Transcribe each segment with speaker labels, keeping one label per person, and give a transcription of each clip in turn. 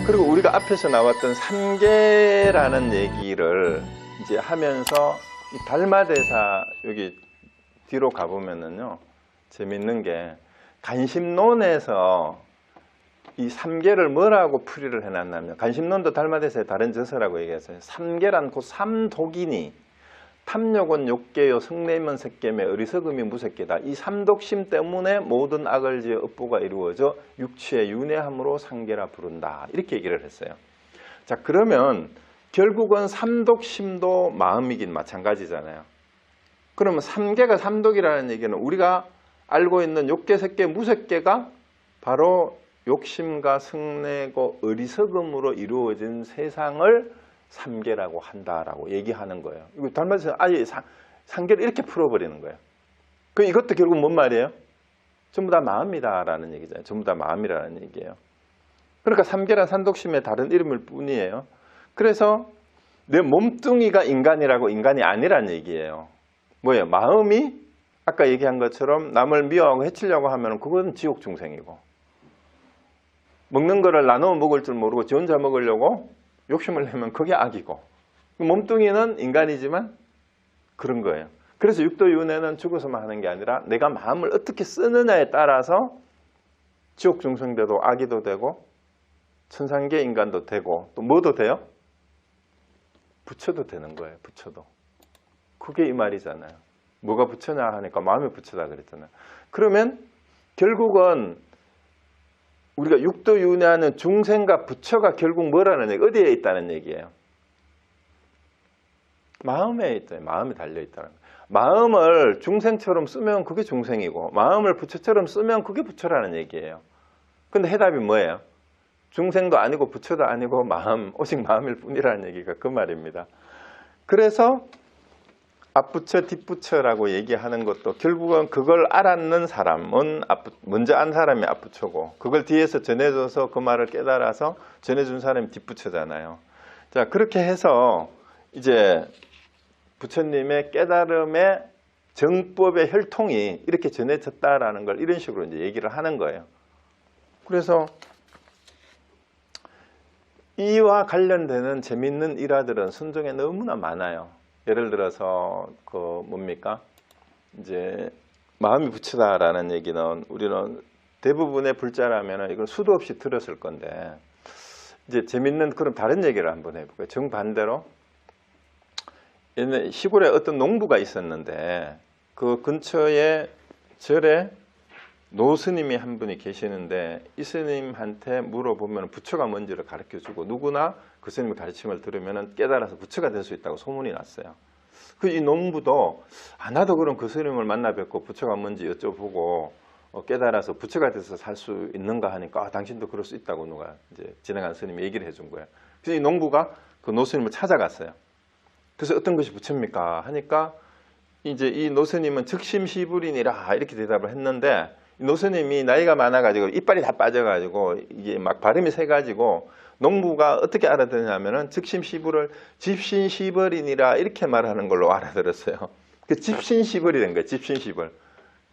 Speaker 1: 그리고 우리가 앞에서 나왔던 삼계라는 얘기를 이제 하면서 이 달마대사 여기 뒤로 가보면은요, 재밌는 게 간심론에서 이 삼계를 뭐라고 풀이를 해놨냐면, 간심론도 달마대사의 다른 저서라고 얘기했어요. 삼계란 곧 삼독이니 탐욕은 욕계요 성내면 색계매 어리석음이 무색계다. 이 삼독심 때문에 모든 악을 지어 업보가 이루어져 육치의 윤회함으로 삼계라 부른다. 이렇게 얘기를 했어요. 자, 그러면 결국은 삼독심도 마음이긴 마찬가지잖아요. 그러면 삼계가 삼독이라는 얘기는 우리가 알고 있는 욕계, 색계, 무색계가 바로 욕심과 성내고 어리석음으로 이루어진 세상을 삼계라고 한다라고 얘기하는 거예요. 이거 달마대사 아예 삼계를 이렇게 풀어버리는 거예요. 그 이것도 결국 뭔 말이에요? 전부 다 마음이다라는 얘기잖아요. 전부 다 마음이라는 얘기예요. 그러니까 삼계란 산독심의 다른 이름일 뿐이에요. 그래서 내 몸뚱이가 인간이라고 인간이 아니란 얘기예요. 뭐예요? 마음이 아까 얘기한 것처럼 남을 미워하고 해치려고 하면 그건 지옥 중생이고, 먹는 거를 나눠 먹을 줄 모르고 지 혼자 먹으려고 욕심을 내면 그게 악이고, 몸뚱이는 인간이지만 그런 거예요. 그래서 육도윤회는 죽어서만 하는 게 아니라 내가 마음을 어떻게 쓰느냐에 따라서 지옥 중생돼도 악이도 되고 천상계 인간도 되고 또 뭐도 돼요? 부처도 되는 거예요. 부처도. 그게 이 말이잖아요. 뭐가 부처냐 하니까 마음이 부처다 그랬잖아요. 그러면 결국은 우리가 육도윤회하는 중생과 부처가 결국 뭐라는 얘기, 어디에 있다는 얘기예요? 마음에 있다. 마음에 달려있다는 거예요. 마음을 중생처럼 쓰면 그게 중생이고 마음을 부처처럼 쓰면 그게 부처라는 얘기예요. 근데 해답이 뭐예요? 중생도 아니고 부처도 아니고 마음, 오직 마음일 뿐이라는 얘기가 그 말입니다. 그래서 앞부처, 뒷부처라고 얘기하는 것도 결국은 그걸 알았는 사람은 먼저 안 사람이 앞부처고, 그걸 뒤에서 전해줘서 그 말을 깨달아서 전해준 사람이 뒷부처잖아요. 자, 그렇게 해서 이제 부처님의 깨달음의 정법의 혈통이 이렇게 전해졌다라는 걸 이런 식으로 이제 얘기를 하는 거예요. 그래서 이와 관련되는 재밌는 일화들은 순종에 너무나 많아요. 예를 들어서 그 뭡니까? 이제 마음이 부처다라는 얘기는 우리는 대부분의 불자라면 이건 수도 없이 들었을 건데, 이제 재밌는 그런 다른 얘기를 한번 해볼까요? 정반대로 옛날 시골에 어떤 농부가 있었는데 그 근처에 절에 노스님이 한 분이 계시는데 이 스님한테 물어보면 부처가 뭔지를 가르쳐주고 누구나 그 스님의 가르침을 들으면 깨달아서 부처가 될 수 있다고 소문이 났어요. 그 이 농부도 나도 그럼 그 스님을 만나 뵙고 부처가 뭔지 여쭤보고 깨달아서 부처가 돼서 살 수 있는가 하니까 당신도 그럴 수 있다고 누가 이제 지나간 스님이 얘기를 해준 거예요. 그래서 이 농부가 그 노스님을 찾아갔어요. 그래서 어떤 것이 부처입니까? 하니까 이제 이 노스님은 즉심시불이니라 이렇게 대답을 했는데, 노스님이 나이가 많아가지고 이빨이 다 빠져가지고 이게 막 발음이 세가지고 농부가 어떻게 알아듣냐면은 즉심시불을 집신시벌이니라 이렇게 말하는 걸로 알아들었어요. 그 집신시벌이라는 거예요. 집신시벌.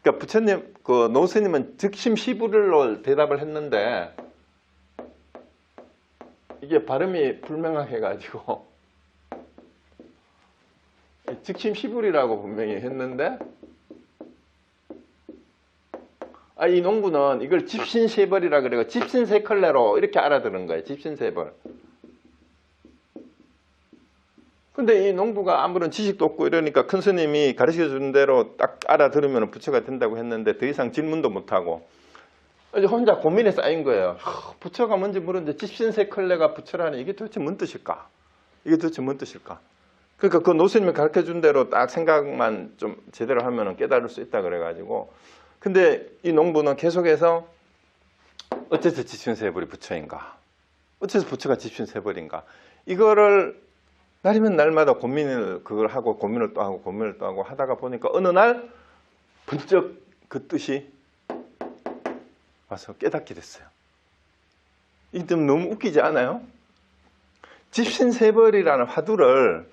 Speaker 1: 그러니까 부처님, 그 노스님은 즉심시불로 대답을 했는데 이게 발음이 불명확해가지고 즉심시불이라고 분명히 했는데, 이 농부는 이걸 집신세벌이라 그래요. 집신세컬레로 이렇게 알아들은 거예요. 집신세벌. 근데 이 농부가 아무런 지식도 없고 이러니까 큰 스님이 가르쳐 준 대로 딱 알아들으면 부처가 된다고 했는데 더 이상 질문도 못하고 이제 혼자 고민에 쌓인 거예요. 부처가 뭔지 모르는데 집신세컬레가 부처라니 이게 도대체 뭔 뜻일까? 이게 도대체 뭔 뜻일까? 그러니까 그 노스님이 가르쳐 준 대로 딱 생각만 좀 제대로 하면 깨달을 수 있다 그래가지고, 근데 이 농부는 계속해서 어째서 집신세벌이 부처인가? 어째서 부처가 집신세벌인가? 이거를 날이면 날마다 고민을 그걸 하고 고민을 또 하고 고민을 또 하고 하다가 보니까 어느 날 번쩍 그 뜻이 와서 깨닫게 됐어요. 이게 좀 너무 웃기지 않아요? 집신세벌이라는 화두를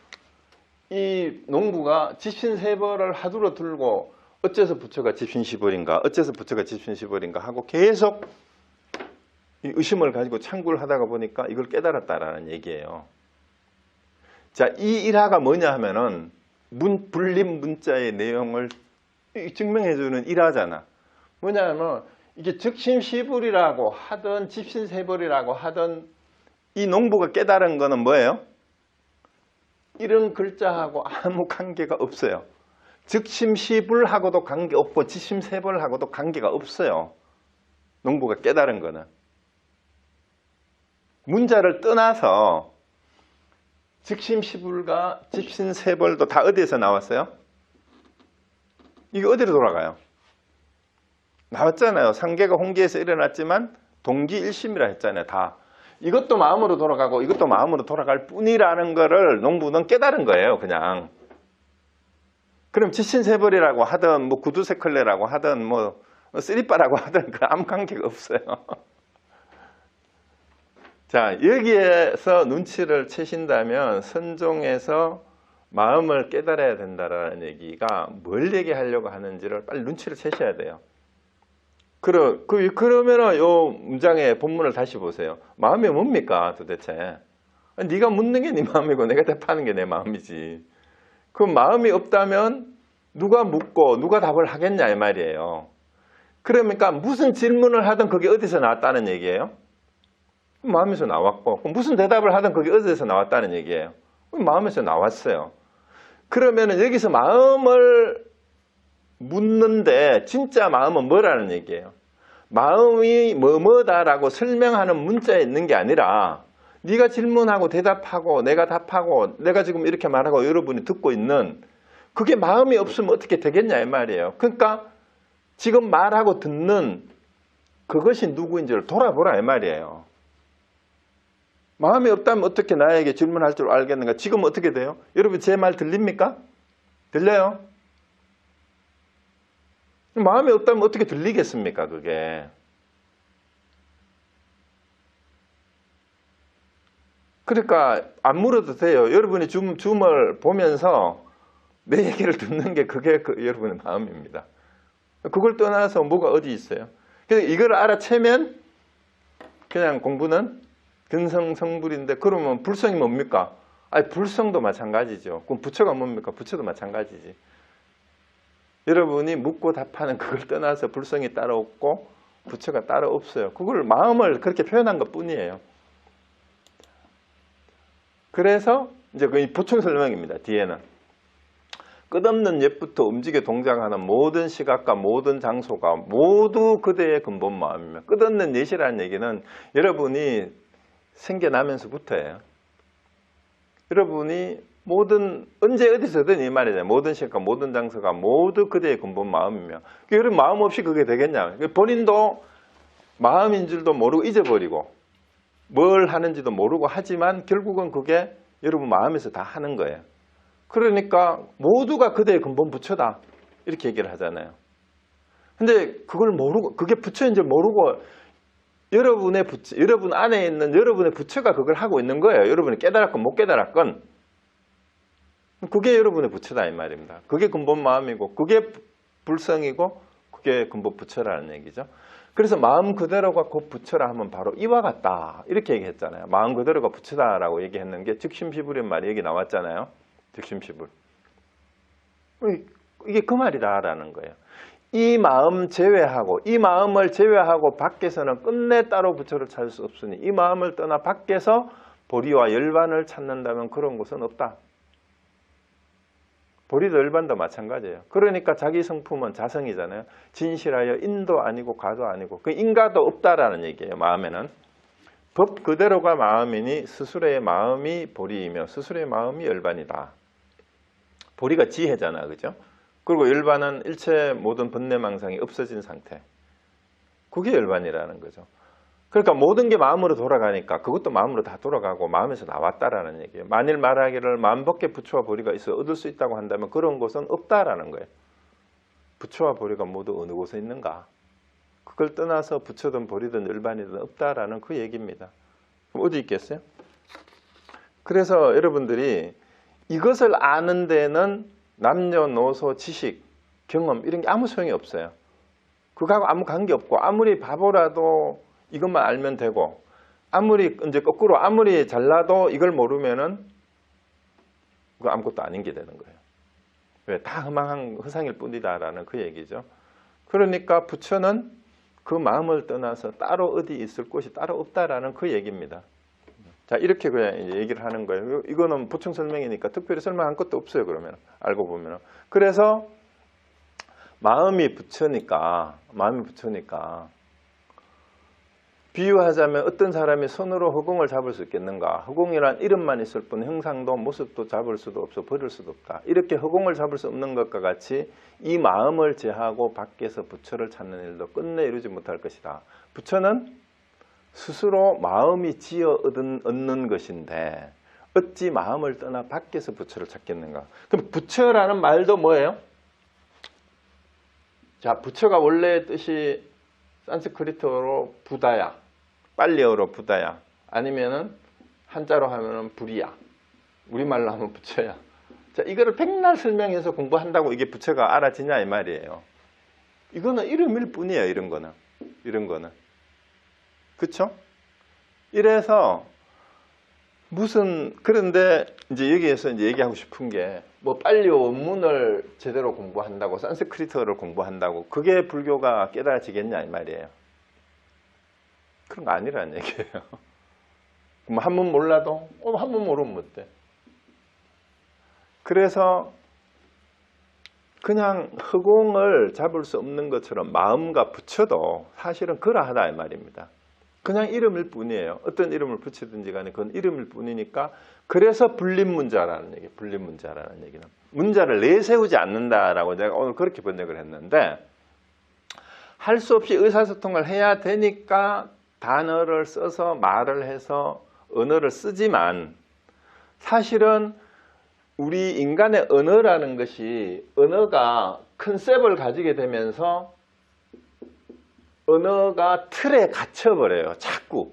Speaker 1: 이 농부가 집신세벌을 화두로 들고 어째서 부처가 집신시벌인가, 어째서 부처가 집신시벌인가 하고 계속 이 의심을 가지고 참고를 하다가 보니까 이걸 깨달았다라는 얘기예요. 자, 이 일화가 뭐냐 하면은 분림 문자의 내용을 증명해주는 일화잖아. 뭐냐 하면 이게 즉심시불이라고 하든 집신세벌이라고 하든 이 농부가 깨달은 거는 뭐예요? 이런 글자하고 아무 관계가 없어요. 즉심시불하고도 관계없고 집심세벌하고도 관계가 없어요. 농부가 깨달은 거는. 문자를 떠나서 즉심시불과 집신세벌도 다 어디에서 나왔어요? 이게 어디로 돌아가요? 나왔잖아요. 상계가 홍계에서 일어났지만 동기일심이라 했잖아요. 다. 이것도 마음으로 돌아가고 이것도 마음으로 돌아갈 뿐이라는 거를 농부는 깨달은 거예요. 그냥. 그럼 집신세벌이라고 하든 뭐 구두쇠클레라고 하든 뭐 쓰리빠라고 하든 그 아무 관계가 없어요. 자, 여기에서 눈치를 채신다면 선종에서 마음을 깨달아야 된다라는 얘기가 뭘 얘기하려고 하는지를 빨리 눈치를 채셔야 돼요. 그러면은 요 문장의 본문을 다시 보세요. 마음이 뭡니까 도대체? 네가 묻는 게 네 마음이고 내가 답하는 게 내 마음이지. 그 마음이 없다면 누가 묻고 누가 답을 하겠냐 이 말이에요. 그러니까 무슨 질문을 하든 그게 어디서 나왔다는 얘기예요? 마음에서 나왔고 무슨 대답을 하든 그게 어디서 나왔다는 얘기예요? 마음에서 나왔어요. 그러면은 여기서 마음을 묻는데 진짜 마음은 뭐라는 얘기예요? 마음이 뭐뭐다라고 설명하는 문자에 있는 게 아니라 네가 질문하고 대답하고 내가 답하고 내가 지금 이렇게 말하고 여러분이 듣고 있는 그게 마음이 없으면 어떻게 되겠냐 이 말이에요. 그러니까 지금 말하고 듣는 그것이 누구인지를 돌아보라 이 말이에요. 마음이 없다면 어떻게 나에게 질문할 줄 알겠는가? 지금 어떻게 돼요? 여러분 제 말 들립니까? 들려요? 마음이 없다면 어떻게 들리겠습니까? 그게. 그러니까 안 물어도 돼요. 여러분이 줌을 보면서 내 얘기를 듣는 게 그게 여러분의 마음입니다. 그걸 떠나서 뭐가 어디 있어요? 그래서 이걸 알아채면 그냥 공부는 근성성불인데 그러면 불성이 뭡니까? 아니 불성도 마찬가지죠. 그럼 부처가 뭡니까? 부처도 마찬가지지. 여러분이 묻고 답하는 그걸 떠나서 불성이 따로 없고 부처가 따로 없어요. 그걸 마음을 그렇게 표현한 것 뿐이에요. 그래서 이제 그 보충 설명입니다. 뒤에는 끝없는 옛부터 움직여 동작하는 모든 시각과 모든 장소가 모두 그대의 근본 마음이며 끝없는 옛이라는 얘기는 여러분이 생겨나면서부터예요. 여러분이 모든 언제 어디서든 이 말이잖아요. 모든 시각과 모든 장소가 모두 그대의 근본 마음이며 여러분 마음 없이 그게 되겠냐. 본인도 마음인 줄도 모르고 잊어버리고 뭘 하는지도 모르고 하지만 결국은 그게 여러분 마음에서 다 하는 거예요. 그러니까 모두가 그대의 근본 부처다 이렇게 얘기를 하잖아요. 근데 그걸 모르고 그게 부처인 줄 모르고 여러분의 부처, 여러분 안에 있는 여러분의 부처가 그걸 하고 있는 거예요. 여러분이 깨달았건 못 깨달았건 그게 여러분의 부처다 이 말입니다. 그게 근본 마음이고 그게 불성이고 그게 근본 부처라는 얘기죠. 그래서 마음 그대로가 곧 부처라 하면 바로 이와 같다 이렇게 얘기했잖아요. 마음 그대로가 부처다라고 얘기했는 게 즉심시불인 말이 여기 나왔잖아요. 즉심시불. 이게 그 말이다라는 거예요. 이 마음 제외하고 이 마음을 제외하고 밖에서는 끝내 따로 부처를 찾을 수 없으니 이 마음을 떠나 밖에서 보리와 열반을 찾는다면 그런 곳은 없다. 보리도 열반도 마찬가지예요. 그러니까 자기 성품은 자성이잖아요. 진실하여 인도 아니고 가도 아니고 그 인가도 없다라는 얘기예요. 마음에는. 법 그대로가 마음이니 스스로의 마음이 보리이며 스스로의 마음이 열반이다. 보리가 지혜잖아. 그죠? 그리고 열반은 일체 모든 번뇌망상이 없어진 상태. 그게 열반이라는 거죠. 그러니까 모든 게 마음으로 돌아가니까 그것도 마음으로 다 돌아가고 마음에서 나왔다라는 얘기예요. 만일 말하기를 만법계 부처와 보리가 있어 얻을 수 있다고 한다면 그런 곳은 없다라는 거예요. 부처와 보리가 모두 어느 곳에 있는가? 그걸 떠나서 부처든 보리든 열반이든 없다라는 그 얘기입니다. 그럼 어디 있겠어요? 그래서 여러분들이 이것을 아는 데는 남녀노소, 지식, 경험 이런 게 아무 소용이 없어요. 그거하고 아무 관계없고 아무리 바보라도 이것만 알면 되고, 아무리 이제 거꾸로 아무리 잘나도 이걸 모르면은 그거 아무것도 아닌 게 되는 거예요. 왜? 다 허망한 허상일 뿐이다라는 그 얘기죠. 그러니까 부처는 그 마음을 떠나서 따로 어디 있을 곳이 따로 없다라는 그 얘기입니다. 자, 이렇게 그냥 이제 얘기를 하는 거예요. 이거는 보충 설명이니까 특별히 설명한 것도 없어요. 그러면 알고 보면. 그래서 마음이 부처니까 비유하자면 어떤 사람이 손으로 허공을 잡을 수 있겠는가? 허공이란 이름만 있을 뿐 형상도 모습도 잡을 수도 없어 버릴 수도 없다. 이렇게 허공을 잡을 수 없는 것과 같이 이 마음을 제하고 밖에서 부처를 찾는 일도 끝내 이루지 못할 것이다. 부처는 스스로 마음이 지어 얻는 것인데 어찌 마음을 떠나 밖에서 부처를 찾겠는가? 그럼 부처라는 말도 뭐예요? 자, 부처가 원래 뜻이 산스크리트어로 부다야, 빨리어로 부다야, 아니면은 한자로 하면은 불이야, 우리말로 하면 부처야. 자, 이거를 백날 설명해서 공부한다고 이게 부처가 알아지냐 이 말이에요. 이거는 이름일 뿐이에요. 이런 거는. 그쵸? 이래서 그런데 이제 여기에서 이제 얘기하고 싶은 게 뭐 빨리 원문을 제대로 공부한다고, 산스크리트어를 공부한다고 그게 불교가 깨달아지겠냐 이 말이에요. 그런 거 아니라는 얘기예요. 뭐 한문 몰라도 한문 모르면 어때? 그래서 그냥 허공을 잡을 수 없는 것처럼 마음과 부처도 사실은 그러하다 이 말입니다. 그냥 이름일 뿐이에요. 어떤 이름을 붙이든지 간에 그건 이름일 뿐이니까, 그래서 분립문자라는 얘기, 분립문자라는 얘기는 문자를 내세우지 않는다라고 내가 오늘 그렇게 번역을 했는데, 할 수 없이 의사소통을 해야 되니까 단어를 써서 말을 해서 언어를 쓰지만, 사실은 우리 인간의 언어라는 것이, 언어가 컨셉을 가지게 되면서 언어가 틀에 갇혀버려요. 자꾸.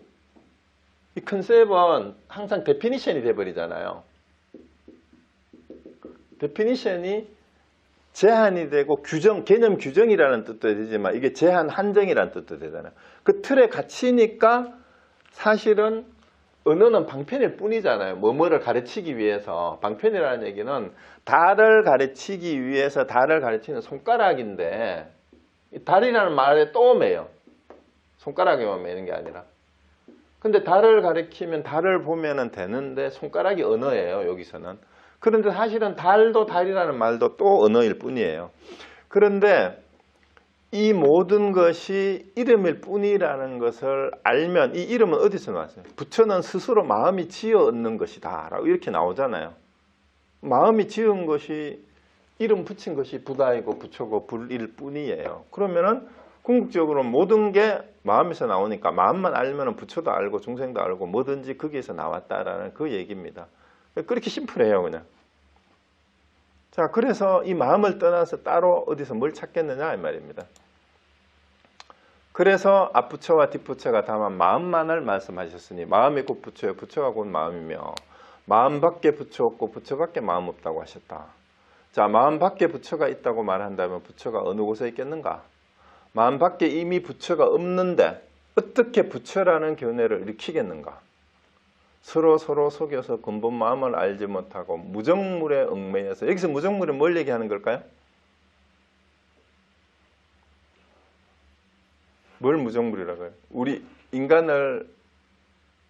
Speaker 1: 이 컨셉은 항상 데피니션이 돼버리잖아요. 데피니션이 제한이 되고 개념 규정이라는 뜻도 되지만 이게 제한 한정이라는 뜻도 되잖아요. 그 틀에 갇히니까 사실은 언어는 방편일 뿐이잖아요. 뭐뭐를 가르치기 위해서. 방편이라는 얘기는 달을 가르치기 위해서 달을 가르치는 손가락인데, 달이라는 말에 또 매요. 손가락에만 매는 게 아니라. 근데 달을 가리키면 달을 보면 되는데 손가락이 언어예요. 여기서는. 그런데 사실은 달도 달이라는 말도 또 언어일 뿐이에요. 그런데 이 모든 것이 이름일 뿐이라는 것을 알면, 이 이름은 어디서 나왔어요? 부처는 스스로 마음이 지어 얻는 것이다 라고 이렇게 나오잖아요. 마음이 지은 것이, 이름 붙인 것이 부다이고 부처고 불일 뿐이에요. 그러면은 궁극적으로 모든 게 마음에서 나오니까 마음만 알면 부처도 알고 중생도 알고 뭐든지 거기에서 나왔다라는 그 얘기입니다. 그렇게 심플해요, 그냥. 자, 그래서 이 마음을 떠나서 따로 어디서 뭘 찾겠느냐 이 말입니다. 그래서 앞부처와 뒷부처가 다만 마음만을 말씀하셨으니, 마음이 곧 부처요, 부처가 곧 마음이며, 마음 밖에 부처 없고 부처 밖에 마음 없다고 하셨다. 자, 마음 밖에 부처가 있다고 말한다면 부처가 어느 곳에 있겠는가? 마음 밖에 이미 부처가 없는데 어떻게 부처라는 견해를 일으키겠는가? 서로 속여서 근본 마음을 알지 못하고 무정물에 얽매여서, 여기서 무정물이 뭘 얘기하는 걸까요? 뭘 무정물이라고 해요? 우리 인간을,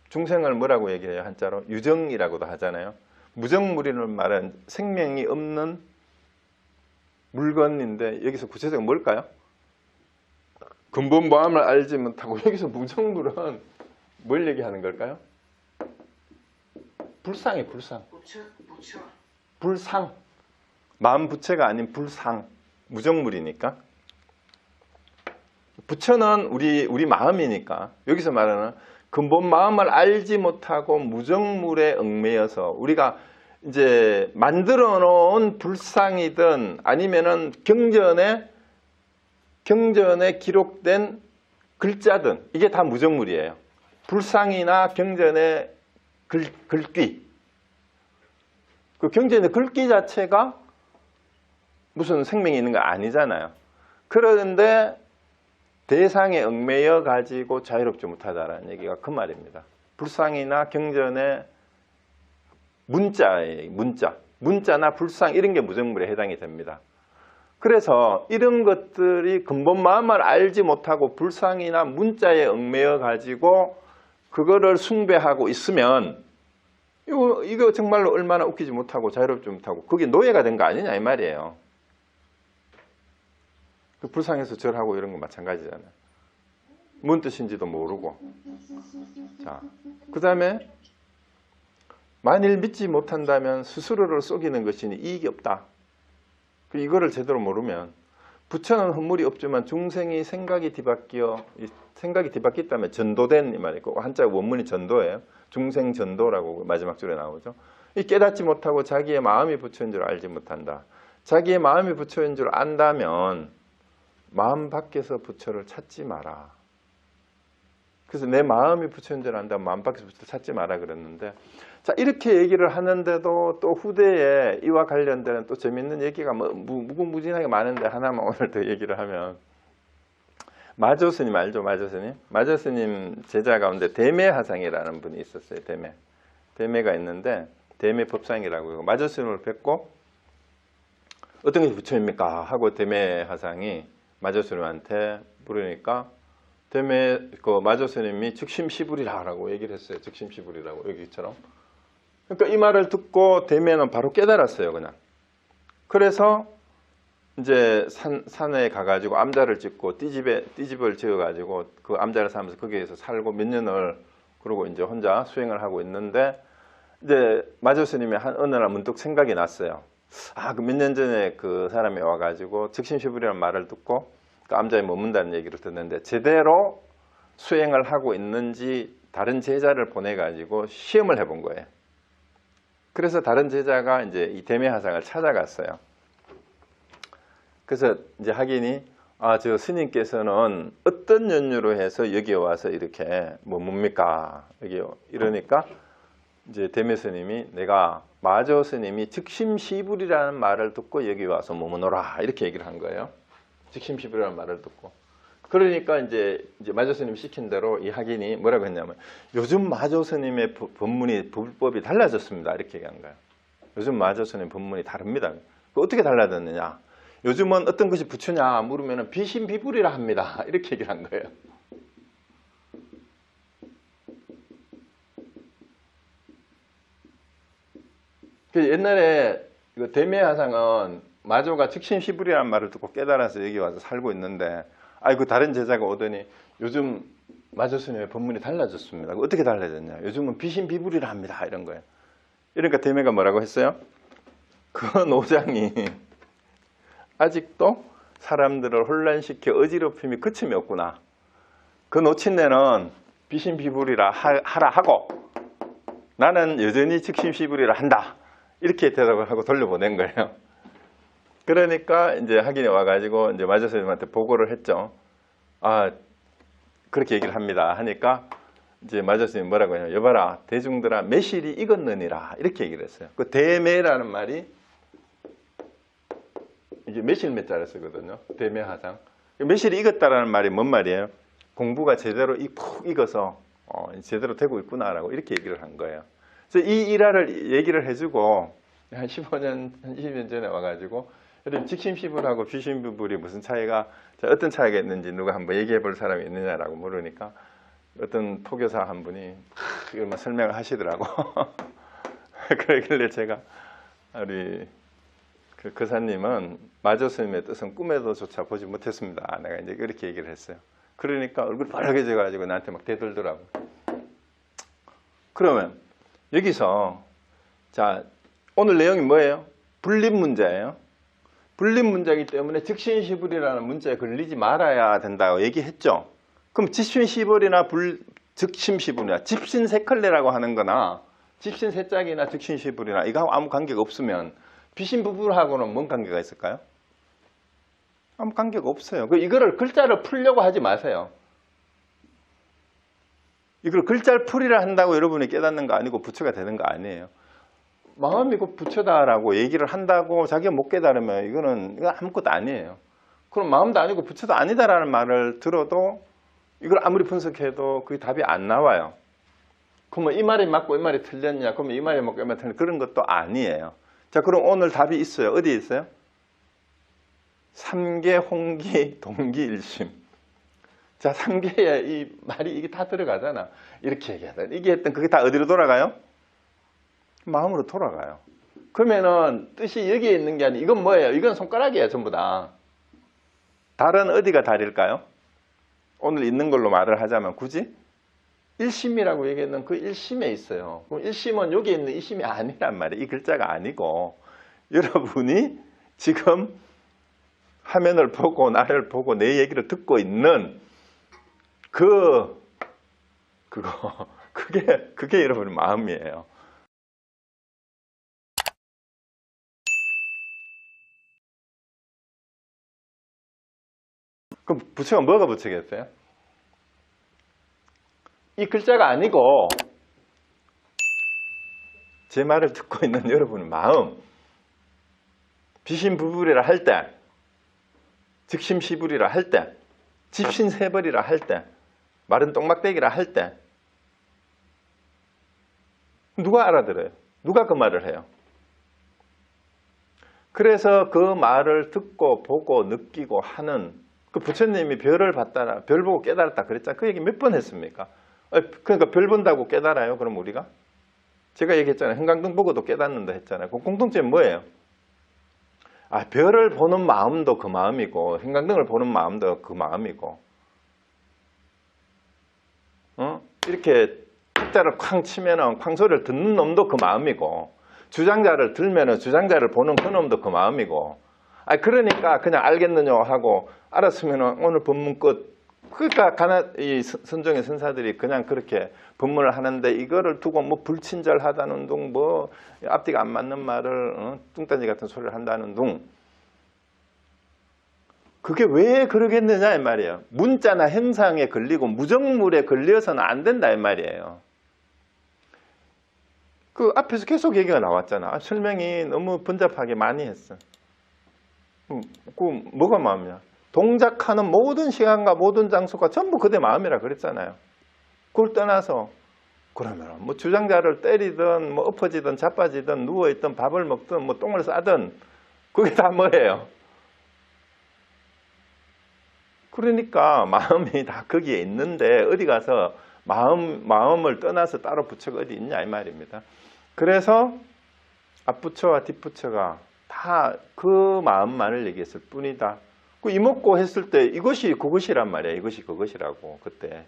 Speaker 1: 중생을 뭐라고 얘기해요? 한자로 유정이라고도 하잖아요. 무정물이라는 말은 생명이 없는 물건인데 여기서 구체적으로 뭘까요? 근본 마음을 알지 못하고, 여기서 무정물은 뭘 얘기하는 걸까요? 불상이에요. 불상.
Speaker 2: 부처.
Speaker 1: 불상. 마음 부처가 아닌 불상. 무정물이니까. 부처는 우리 마음이니까, 여기서 말하는 근본 마음을 알지 못하고 무정물에 얽매여서 우리가 이제 만들어 놓은 불상이든 아니면은 경전에 기록된 글자든 이게 다 무정물이에요. 불상이나 경전의 글귀. 그 경전의 글귀 자체가 무슨 생명이 있는 거 아니잖아요. 그런데 대상에 얽매여 가지고 자유롭지 못하다라는 얘기가 그 말입니다. 불상이나 경전의 문자예요. 문자나 불상 이런 게 무정물에 해당이 됩니다. 그래서 이런 것들이 근본 마음을 알지 못하고 불상이나 문자에 얽매여 가지고 그거를 숭배하고 있으면 이거 정말로 얼마나 웃기지 못하고 자유롭지 못하고 그게 노예가 된 거 아니냐 이 말이에요. 그 불상에서 절하고 이런 거 마찬가지잖아요. 뭔 뜻인지도 모르고. 자, 그 다음에 만일 믿지 못한다면 스스로를 속이는 것이니 이익이 없다. 이거를 제대로 모르면 부처는 헛물이 없지만 중생이 생각이 뒤바뀌었다면 전도된 이 말이고 한자 원문이 전도예요. 중생 전도라고 마지막 줄에 나오죠. 이 깨닫지 못하고 자기의 마음이 부처인 줄 알지 못한다. 자기의 마음이 부처인 줄 안다면 마음 밖에서 부처를 찾지 마라. 그래서 내 마음이 부처인 줄 안다면 마음 밖에서 부처를 찾지 마라 그랬는데, 자 이렇게 얘기를 하는데도 또 후대에 이와 관련된 또 재밌는 얘기가 무궁무진하게 많은데 하나만 오늘 더 얘기를 하면, 마조스님 알죠? 마조스님 제자 가운데 대매하상이라는 분이 있었어요. 대매가 있는데 대매법상이라고. 마조스님을 뵙고 어떤 것이 부처입니까? 하고 대매하상이 마조스님한테 물으니까 마조스님이 즉심시불이라고 얘기를 했어요. 즉심시불이라고 여기처럼. 그러니까 이 말을 듣고 대매는 바로 깨달았어요. 그냥. 그래서 이제 산에 가가지고 암자를 짓고 띠집을 지어가지고 그 암자를 사면서 거기에서 살고 몇 년을 그러고 이제 혼자 수행을 하고 있는데, 이제 마조스님이 어느 날 문득 생각이 났어요. 그 몇 년 전에 그 사람이 와가지고 즉심시불이라는 말을 듣고 그 암자에 머문다는 얘기를 듣는데 제대로 수행을 하고 있는지 다른 제자를 보내가지고 시험을 해본 거예요. 그래서 다른 제자가 이제 이 대매하상을 찾아갔어요. 그래서 이제 하긴이 저 스님께서는 어떤 연유로 해서 여기에 와서 이렇게 뭡니까? 여기 이러니까 이제 대매 스님이 내가 마조 스님이 즉심시불이라는 말을 듣고 여기 와서 머무노라 이렇게 얘기를 한 거예요. 즉심시불이라는 말을 듣고. 그러니까 이제 마조 스님이 시킨 대로 이 학인이 뭐라고 했냐면, 요즘 마조 스님의 법문이 불법이 달라졌습니다. 이렇게 얘기한 거예요. 요즘 마조 스님 법문이 다릅니다. 어떻게 달라졌느냐? 요즘은 어떤 것이 부처냐 물으면 비신비불이라 합니다. 이렇게 얘기를 한 거예요. 옛날에 대매하상은 마조가 즉심시불이라는 말을 듣고 깨달아서 여기 와서 살고 있는데, 그 다른 제자가 오더니 요즘 마조 스님의 법문이 달라졌습니다. 어떻게 달라졌냐? 요즘은 비신비불이라 합니다. 이런 거예요. 그러니까 대매가 뭐라고 했어요? 그 노장이 아직도 사람들을 혼란시켜 어지럽힘이 그침이 없구나. 그 노친네는 비신비불이라 하라 하고 나는 여전히 즉심시불이라 한다. 이렇게 대답을 하고 돌려보낸 거예요. 그러니까 이제 학인이 와가지고 이제 마조 스님한테 보고를 했죠. 그렇게 얘기를 합니다. 하니까 이제 마조 스님이 뭐라고 하냐면, 여봐라 대중들아 매실이 익었느니라 이렇게 얘기를 했어요. 그 대매라는 말이 이게 매실매자를 쓰거든요. 대매하상. 매실이 익었다라는 말이 뭔 말이에요? 공부가 제대로 푹 익어서 제대로 되고 있구나라고 이렇게 얘기를 한 거예요. 그래서 이 일화를 얘기를 해주고 한 15년, 한 20년 전에 와가지고 즉심시불하고 비신비불이 무슨 차이가, 어떤 차이가 있는지 누가 한번 얘기해 볼 사람이 있느냐라고 물으니까 어떤 토교사 한 분이 이걸 설명을 하시더라고. 그러길래 제가 우리 그 교사님은 마조 스님의 뜻은 꿈에도조차 보지 못했습니다. 내가 이제 이렇게 얘기를 했어요. 그러니까 얼굴이 빨개져가지고 나한테 막 대들더라고. 그러면 여기서 자 오늘 내용이 뭐예요? 불림 문제예요. 불림 문제이기 때문에 즉심시불이라는 문제에 걸리지 말아야 된다고 얘기했죠. 그럼 즉심시불이나 즉심시불이나 집신세컬레라고 하는 거나 집신세짝이나 즉심시불이나 이거하고 아무 관계가 없으면 비신비불하고는 뭔 관계가 있을까요? 아무 관계가 없어요. 이거를 글자를 풀려고 하지 마세요. 이걸 글자를 풀이라 한다고 여러분이 깨닫는 거 아니고 부처가 되는 거 아니에요. 마음이 곧 부처다라고 얘기를 한다고 자기가 못 깨달으면 이건 아무것도 아니에요. 그럼 마음도 아니고 부처도 아니다라는 말을 들어도 이걸 아무리 분석해도 그게 답이 안 나와요. 그러면 이 말이 맞고 이 말이 틀렸냐? 그러면 이 말이 맞고 이 말이 틀렸냐? 그런 것도 아니에요. 자, 그럼 오늘 답이 있어요. 어디에 있어요? 삼계, 홍기, 동기, 일심. 자, 삼계에 이 말이 이게 다 들어가잖아. 이렇게 얘기하다. 이게 했던 그게 다 어디로 돌아가요? 마음으로 돌아가요. 그러면은 뜻이 여기에 있는 게 아니고 이건 뭐예요? 이건 손가락이에요, 전부 다. 달은 어디가 달일까요? 오늘 있는 걸로 말을 하자면 굳이 일심이라고 얘기했는 그 일심에 있어요. 그럼 일심은 여기 있는 이심이 아니란 말이에요. 이 글자가 아니고 여러분이 지금 화면을 보고 나를 보고 내 얘기를 듣고 있는 그게 여러분의 마음이에요. 그럼 부처가 뭐가 부처겠어요? 이 글자가 아니고 제 말을 듣고 있는 여러분의 마음, 비신부불이라 할 때, 즉심시불이라 할 때, 집신세벌이라 할 때, 마른 똥막대기라 할 때 누가 알아들어요? 누가 그 말을 해요? 그래서 그 말을 듣고 보고 느끼고 하는 그 부처님이 별을 봤다, 별 보고 깨달았다 그랬잖아요. 그 얘기 몇 번 했습니까? 그러니까 별 본다고 깨달아요? 그럼 우리가? 제가 얘기했잖아요. 형광등 보고도 깨닫는다 했잖아요. 그 공통점이 뭐예요? 아, 별을 보는 마음도 그 마음이고 형광등을 보는 마음도 그 마음이고 이렇게 탁자를 쾅 치면은 쾅 소리를 듣는 놈도 그 마음이고 주장자를 들면은 주장자를 보는 그 놈도 그 마음이고 그러니까 그냥 알겠느냐 하고 알았으면은 오늘 법문 끝. 그러니까 이 선종의 선사들이 그냥 그렇게 법문을 하는데 이거를 두고 뭐 불친절하다는 둥 뭐 앞뒤가 안 맞는 말을 뚱딴지 같은 소리를 한다는 둥 그게 왜 그러겠느냐 이 말이에요. 문자나 형상에 걸리고 무정물에 걸려서는 안 된다 이 말이에요. 그 앞에서 계속 얘기가 나왔잖아. 설명이 너무 번잡하게 많이 했어. 그 뭐가 마음이야? 동작하는 모든 시간과 모든 장소가 전부 그대 마음이라 그랬잖아요. 그걸 떠나서 그러면 뭐 주장자를 때리든 뭐 엎어지든 자빠지든 누워있든 밥을 먹든 뭐 똥을 싸든 그게 다 뭐예요? 그러니까 마음이 다 거기에 있는데 어디 가서 마음을 떠나서 따로 부처가 어디 있냐 이 말입니다. 그래서 앞부처와 뒷부처가 다 그 마음만을 얘기했을 뿐이다. 그 이목고 했을 때 이것이 그것이란 말이야. 이것이 그것이라고 그때.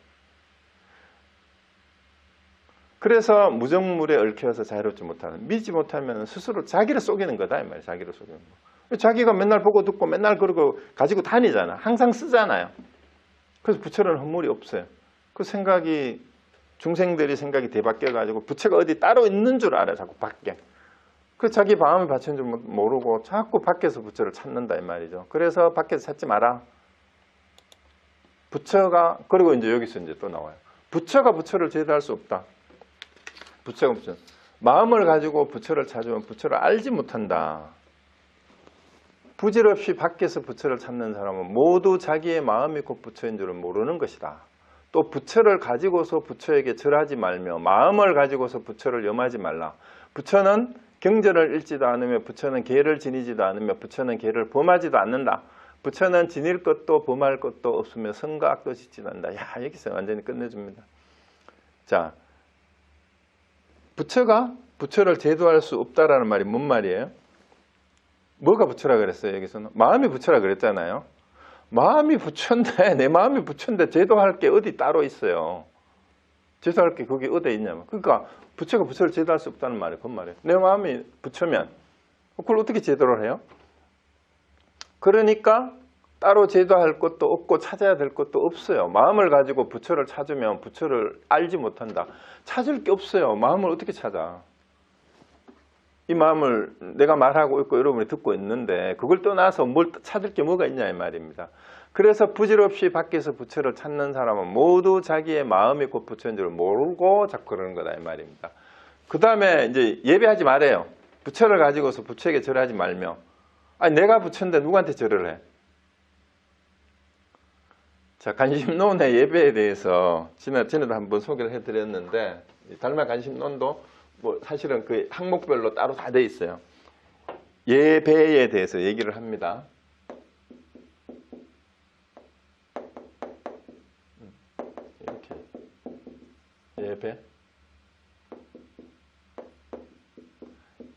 Speaker 1: 그래서 무정물에 얽혀서 자유롭지 못하는, 믿지 못하면 스스로 자기를 속이는 거다 이 말이야. 자기를 속이는 거. 자기가 맨날 보고 듣고 맨날 그러고 가지고 다니잖아. 항상 쓰잖아요. 그래서 부처는 허물이 없어요. 그 생각이 중생들이 생각이 뒤바뀌어 가지고 부처가 어디 따로 있는 줄 알아. 자꾸 밖에. 그 자기 마음이 받치는 줄 모르고 자꾸 밖에서 부처를 찾는다 이 말이죠. 그래서 밖에서 찾지 마라. 부처가 그리고 이제 여기서 이제 또 나와요. 부처가 부처를 제도할 수 없다. 부처가 부처. 마음을 가지고 부처를 찾으면 부처를 알지 못한다. 부질없이 밖에서 부처를 찾는 사람은 모두 자기의 마음이 곧 부처인 줄을 모르는 것이다. 또 부처를 가지고서 부처에게 절하지 말며 마음을 가지고서 부처를 염하지 말라. 부처는 경전을 읽지도 않으며 부처는 계를 지니지도 않으며 부처는 계를 범하지도 않는다. 부처는 지닐 것도 범할 것도 없으며 선과 악도 짓지도 않는다. 야, 여기서 완전히 끝내줍니다. 자, 부처가 부처를 제도할 수 없다라는 말이 뭔 말이에요? 뭐가 부처라 그랬어요? 여기서는 마음이 부처라 그랬잖아요. 마음이 부처인데 내 마음이 부처인데 제도할 게 어디 따로 있어요? 제도할 게 거기 어디에 있냐면 그러니까 부처가 부처를 제도할 수 없다는 말이에요. 그 말이에요. 내 마음이 부처면 그걸 어떻게 제도를 해요? 그러니까 따로 제도할 것도 없고 찾아야 될 것도 없어요. 마음을 가지고 부처를 찾으면 부처를 알지 못한다. 찾을 게 없어요. 마음을 어떻게 찾아? 이 마음을 내가 말하고 있고 여러분이 듣고 있는데 그걸 떠나서 뭘 찾을 게 뭐가 있냐 이 말입니다. 그래서 부질없이 밖에서 부처를 찾는 사람은 모두 자기의 마음이 곧 부처인 줄 모르고 자꾸 그러는 거다 이 말입니다. 그 다음에 이제 예배하지 말아요. 부처를 가지고서 부처에게 절하지 말며 아니 내가 부처인데 누구한테 절을 해? 자, 간심론의 예배에 대해서 전에도 한번 소개를 해드렸는데, 달마 간심론도 뭐 사실은 그 항목별로 따로 다 돼 있어요. 예배에 대해서 얘기를 합니다. 이렇게 예배.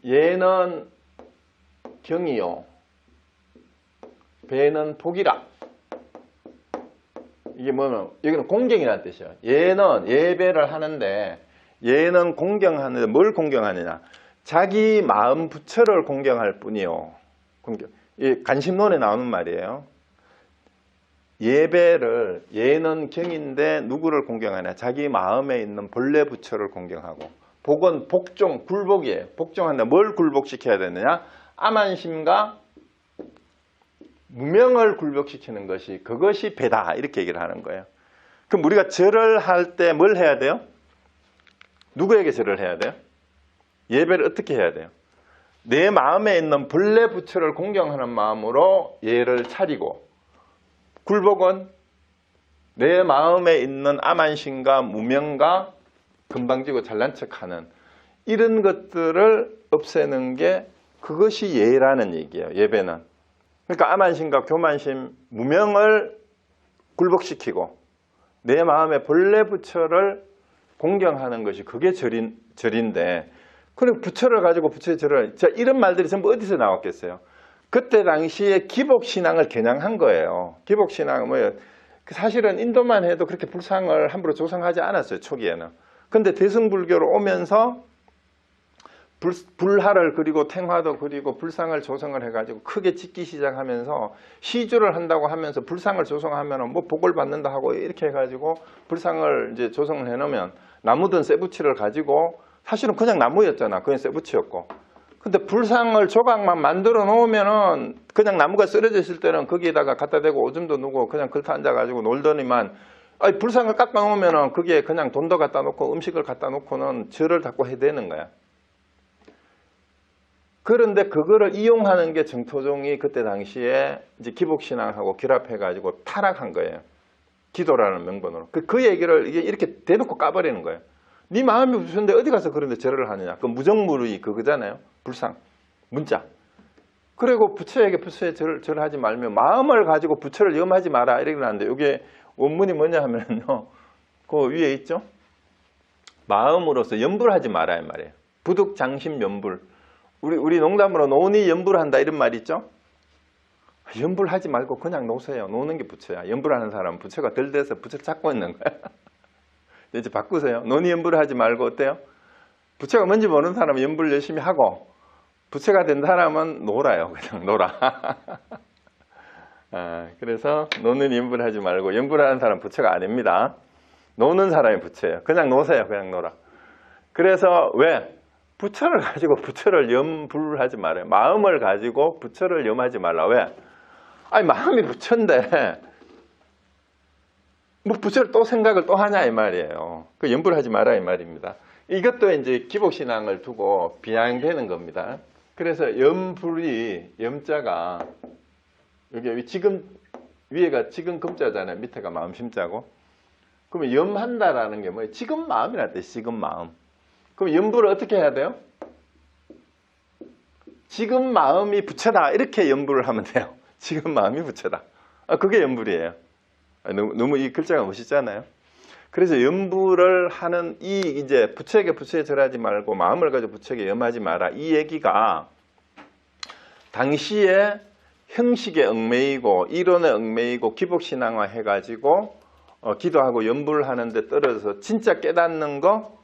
Speaker 1: 예는 경이요, 배는 복이라. 이게 뭐냐면 여기는 공경이라는 뜻이에요. 예는 예배를 하는데, 예는 공경하는데 뭘 공경하느냐? 자기 마음 부처를 공경할 뿐이요. 공경. 이 간심론에 나오는 말이에요. 예배를, 예는 경인데 누구를 공경하냐? 자기 마음에 있는 본래 부처를 공경하고, 복은 복종, 굴복이에요. 복종한다. 뭘 굴복시켜야 되느냐? 암안심과 무명을 굴복시키는 것이, 그것이 배다, 이렇게 얘기를 하는 거예요. 그럼 우리가 절을 할 때 뭘 해야 돼요? 누구에게 절을 해야 돼요? 예배를 어떻게 해야 돼요? 내 마음에 있는 본래 부처를 공경하는 마음으로 예를 차리고, 굴복은 내 마음에 있는 암안심과 무명과 금방지고 잘난 척하는 이런 것들을 없애는 게, 그것이 예라는 얘기예요. 예배는. 그러니까 암안심과 교만심, 무명을 굴복시키고 내 마음의 본래 부처를 공경하는 것이, 그게 절인데, 그리고 부처를 가지고 부처의 절을, 자, 이런 말들이 전부 어디서 나왔겠어요? 그때 당시에 기복신앙을 겨냥한 거예요. 기복신앙은 뭐예요? 사실은 인도만 해도 그렇게 불상을 함부로 조성하지 않았어요, 초기에는. 근데 대승불교로 오면서 불화를 그리고 탱화도 그리고 불상을 조성을 해가지고 크게 짓기 시작하면서, 시주를 한다고 하면서 불상을 조성하면 뭐 복을 받는다 하고 이렇게 해가지고 불상을 이제 조성을 해놓으면, 나무든 쇠붙이를 가지고, 사실은 그냥 나무였잖아. 그냥 쇠붙이였고. 근데 불상을 조각만 만들어 놓으면은 그냥 나무가 쓰러져 있을 때는 거기에다가 갖다 대고 오줌도 누고 그냥 걸터 앉아가지고 놀더니만, 아니 불상을 깎아 놓으면은 거기에 그냥 돈도 갖다 놓고 음식을 갖다 놓고는 절을 자꾸 해대는 거야. 그런데 그거를 이용하는 게 정토종이 그때 당시에 이제 기복신앙하고 결합해가지고 타락한 거예요. 기도라는 명분으로. 그 얘기를 이렇게 대놓고 까버리는 거예요. 네 마음이 부처인데 어디 가서 그런데 절을 하느냐. 그 무정무의 그거잖아요. 불상, 문자. 그리고 부처에게 부처의 절을 하지 말며 마음을 가지고 부처를 염하지 마라, 이렇게 하는데, 이게 원문이 뭐냐 하면요, 그 위에 있죠. 마음으로서 염불 하지 마라, 이 말이에요. 부득 장심 염불. 우리 농담으로 노니 염불한다, 이런 말 있죠. 염불하지 말고 그냥 노세요. 노는 게 부처야. 염불하는 사람은 부처가 덜 돼서 부처 찾고 있는 거야. 이제 바꾸세요. 노니 염불하지 말고 어때요? 부처가 뭔지 모르는 사람은 염불 열심히 하고, 부처가 된 사람은 놀아요. 그냥 놀아. 그래서 노는 염불하지 말고, 염불하는 사람은 부처가 아닙니다. 노는 사람이 부처예요. 그냥 노세요. 그냥 놀아. 그래서 왜? 부처를 가지고 부처를 염불하지 말아요. 마음을 가지고 부처를 염하지 말라. 왜? 아니 마음이 부처인데 뭐 부처를 또 생각을 또 하냐, 이 말이에요. 그 염불하지 마라, 이 말입니다. 이것도 이제 기복신앙을 두고 비양되는 겁니다. 그래서 염불이, 염자가 여기 지금 위에가 지금 금자잖아요. 밑에가 마음심자고. 그러면 염한다라는 게 뭐예요? 지금 마음이라는 뜻이, 지금 마음. 그럼 염불을 어떻게 해야 돼요? 지금 마음이 부처다, 이렇게 염불을 하면 돼요. 지금 마음이 부처다. 그게 염불이에요. 너무 이 글자가 멋있잖아요. 그래서 염불을 하는 이제 부처에게 부처에 절하지 말고 마음을 가지고 부처에게 염하지 마라, 이 얘기가 당시에 형식에 얽매이고 이론에 얽매이고 기복신앙화 해가지고 기도하고 염불하는 데 떨어져서 진짜 깨닫는 거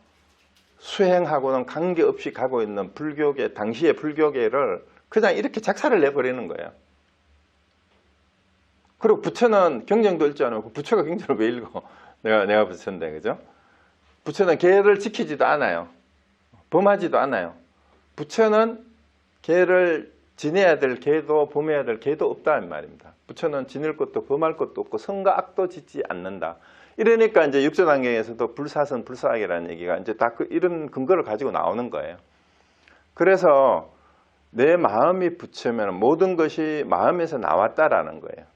Speaker 1: 수행하고는 관계없이 가고 있는 불교계, 당시의 불교계를 그냥 이렇게 작사를 내버리는 거예요. 그리고 부처는 경전도 읽지 않고, 부처가 경전을 왜 읽어? 내가 부처인데, 그죠? 부처는 계를 지키지도 않아요. 범하지도 않아요. 부처는 계를 지내야 될 계도 범해야 될 계도 없다, 이 말입니다. 부처는 지낼 것도 범할 것도 없고 선과 악도 짓지 않는다. 이러니까 이제 육조단경에서도 불사선 불사악이라는 얘기가 이제 다 이런 근거를 가지고 나오는 거예요. 그래서 내 마음이 부처면 모든 것이 마음에서 나왔다라는 거예요.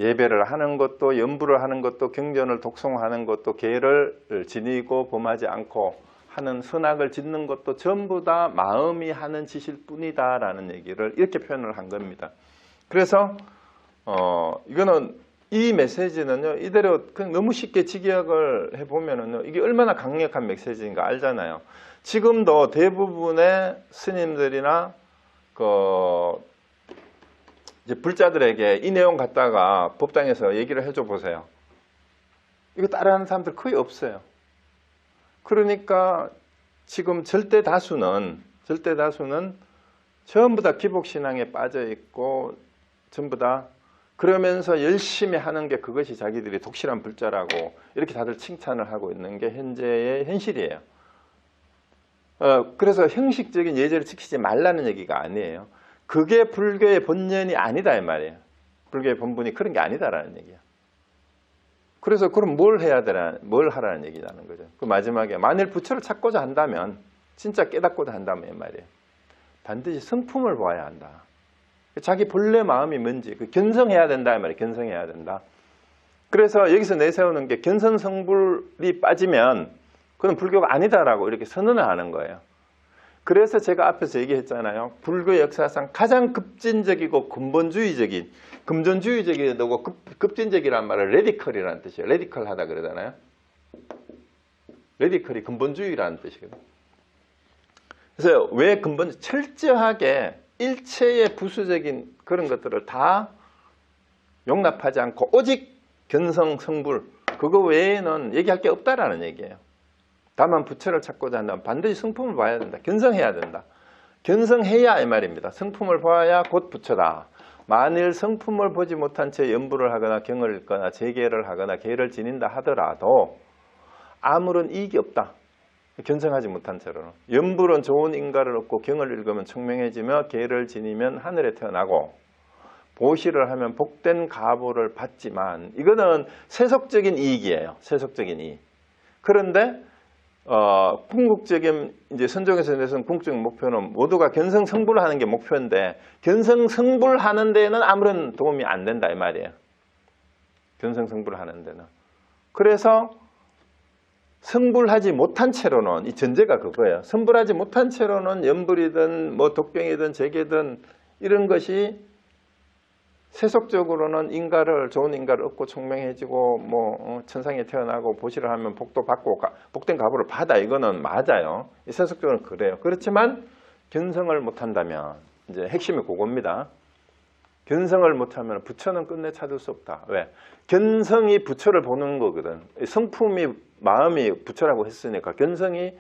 Speaker 1: 예배를 하는 것도 연부를 하는 것도 경전을 독송하는 것도 계를 지니고 범하지 않고 하는 선악을 짓는 것도 전부 다 마음이 하는 짓일 뿐이다라는 얘기를 이렇게 표현을 한 겁니다. 그래서 이거는 이 메시지는요 이대로 그냥 너무 쉽게 직역을 해보면은요 이게 얼마나 강력한 메시지인가 알잖아요. 지금도 대부분의 스님들이나 이제 불자들에게 이 내용 갖다가 법당에서 얘기를 해줘 보세요. 이거 따라하는 사람들 거의 없어요. 그러니까 지금 절대 다수는 전부 다 기복신앙에 빠져 있고 전부 다 그러면서 열심히 하는 게 그것이 자기들이 독실한 불자라고 이렇게 다들 칭찬을 하고 있는 게 현재의 현실이에요. 그래서 형식적인 예절을 지키지 말라는 얘기가 아니에요. 그게 불교의 본연이 아니다 이 말이에요. 불교의 본분이 그런 게 아니다라는 얘기야. 그래서 그럼 뭘 해야 되나, 뭘 하라는 얘기라는 거죠. 그 마지막에 만일 부처를 찾고자 한다면, 진짜 깨닫고자 한다면 이 말이에요. 반드시 성품을 보아야 한다. 자기 본래 마음이 뭔지 그 견성해야 된다 이 말이에요. 견성해야 된다. 그래서 여기서 내세우는 게 견성성불이 빠지면 그건 불교가 아니다라고 이렇게 선언을 하는 거예요. 그래서 제가 앞에서 얘기했잖아요. 불교 역사상 가장 급진적이고 근본주의적인, 금전주의적이고 급진적이란 말은 레디컬이라는 뜻이에요. 레디컬하다 그러잖아요. 레디컬이 근본주의라는 뜻이거든요. 그래서 왜 철저하게 일체의 부수적인 그런 것들을 다 용납하지 않고 오직 견성성불 그거 외에는 얘기할 게 없다라는 얘기예요. 다만 부처를 찾고자 한다면 반드시 성품을 봐야 된다. 견성해야 된다. 견성해야 이 말입니다. 성품을 봐야 곧 부처다. 만일 성품을 보지 못한 채 연부를 하거나 경을 읽거나 재계를 하거나 계를 지닌다 하더라도 아무런 이익이 없다. 견성하지 못한 채로는. 연부는 좋은 인가를 얻고 경을 읽으면 총명해지며 계를 지니면 하늘에 태어나고 보시를 하면 복된 가보를 받지만 이거는 세속적인 이익이에요. 세속적인 이익. 그런데 궁극적인 이제 선종에서 내세운 궁극적인 목표는 모두가 견성성불을 하는 게 목표인데 견성성불 하는 데는 아무런 도움이 안 된다 이 말이에요. 견성성불 하는 데는. 그래서 성불하지 못한 채로는 이 전제가 그거예요. 성불하지 못한 채로는 연불이든 뭐 독경이든 재계든 이런 것이 세속적으로는 좋은 인가를 얻고 총명해지고 뭐 천상에 태어나고 보시를 하면 복도 받고 복된 가보를 받아 이거는 맞아요. 세속적으로는 그래요. 그렇지만 견성을 못한다면 이제 핵심이 그겁니다. 견성을 못하면 부처는 끝내 찾을 수 없다. 왜? 견성이 부처를 보는 거거든. 성품이 마음이 부처라고 했으니까 견성이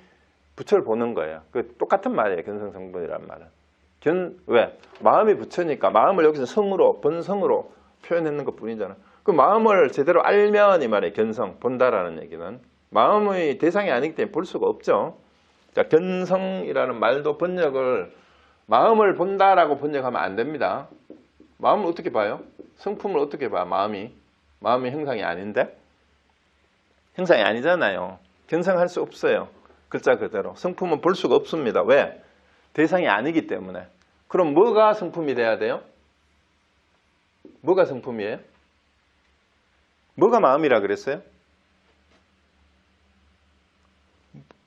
Speaker 1: 부처를 보는 거예요. 그 똑같은 말이에요. 견성성분이란 말은. 왜? 마음이 부처니까 마음을 여기서 성으로 본성으로 표현했는 것 뿐이잖아. 그 마음을 제대로 알면 이 말이에요. 견성, 본다라는 얘기는. 마음의 대상이 아니기 때문에 볼 수가 없죠. 자, 견성이라는 말도 번역을 마음을 본다라고 번역하면 안 됩니다. 마음을 어떻게 봐요? 성품을 어떻게 봐? 마음이 형상이 아닌데? 형상이 아니잖아요. 견성할 수 없어요. 글자 그대로. 성품은 볼 수가 없습니다. 왜? 대상이 아니기 때문에. 그럼 뭐가 성품이 돼야 돼요? 뭐가 성품이에요? 뭐가 마음이라 그랬어요?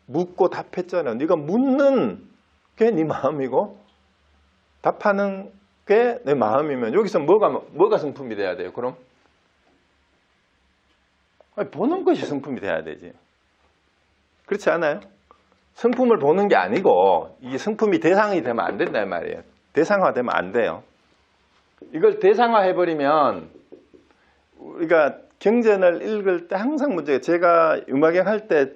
Speaker 1: 묻고 답했잖아요. 네가 묻는 게 네 마음이고 답하는 게 내 마음이면 여기서 뭐가 성품이 돼야 돼요? 그럼? 아니, 보는 것이 성품이 돼야 되지. 그렇지 않아요? 성품을 보는 게 아니고 이게 성품이 대상이 되면 안 된단 말이에요. 대상화되면 안 돼요. 이걸 대상화해버리면 우리가 경전을 읽을 때 항상 문제가 제가 음악영 할 때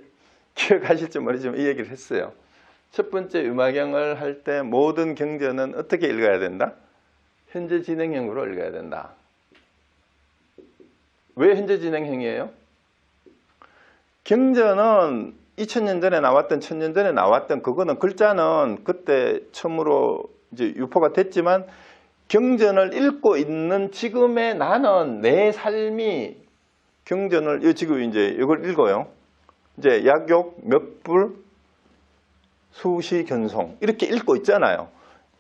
Speaker 1: 기억하실지 모르지만 이 얘기를 했어요. 첫 번째 음악영을 할 때 모든 경전은 어떻게 읽어야 된다? 현재 진행형으로 읽어야 된다. 왜 현재 진행형이에요? 경전은 2000년 전에 나왔던 1000년 전에 나왔던 그거는 글자는 그때 처음으로 이제 유포가 됐지만 경전을 읽고 있는 지금의 나는 내 삶이 경전을 지금 이제 이걸 읽어요. 이제 약욕, 몇불, 수시, 견송 이렇게 읽고 있잖아요.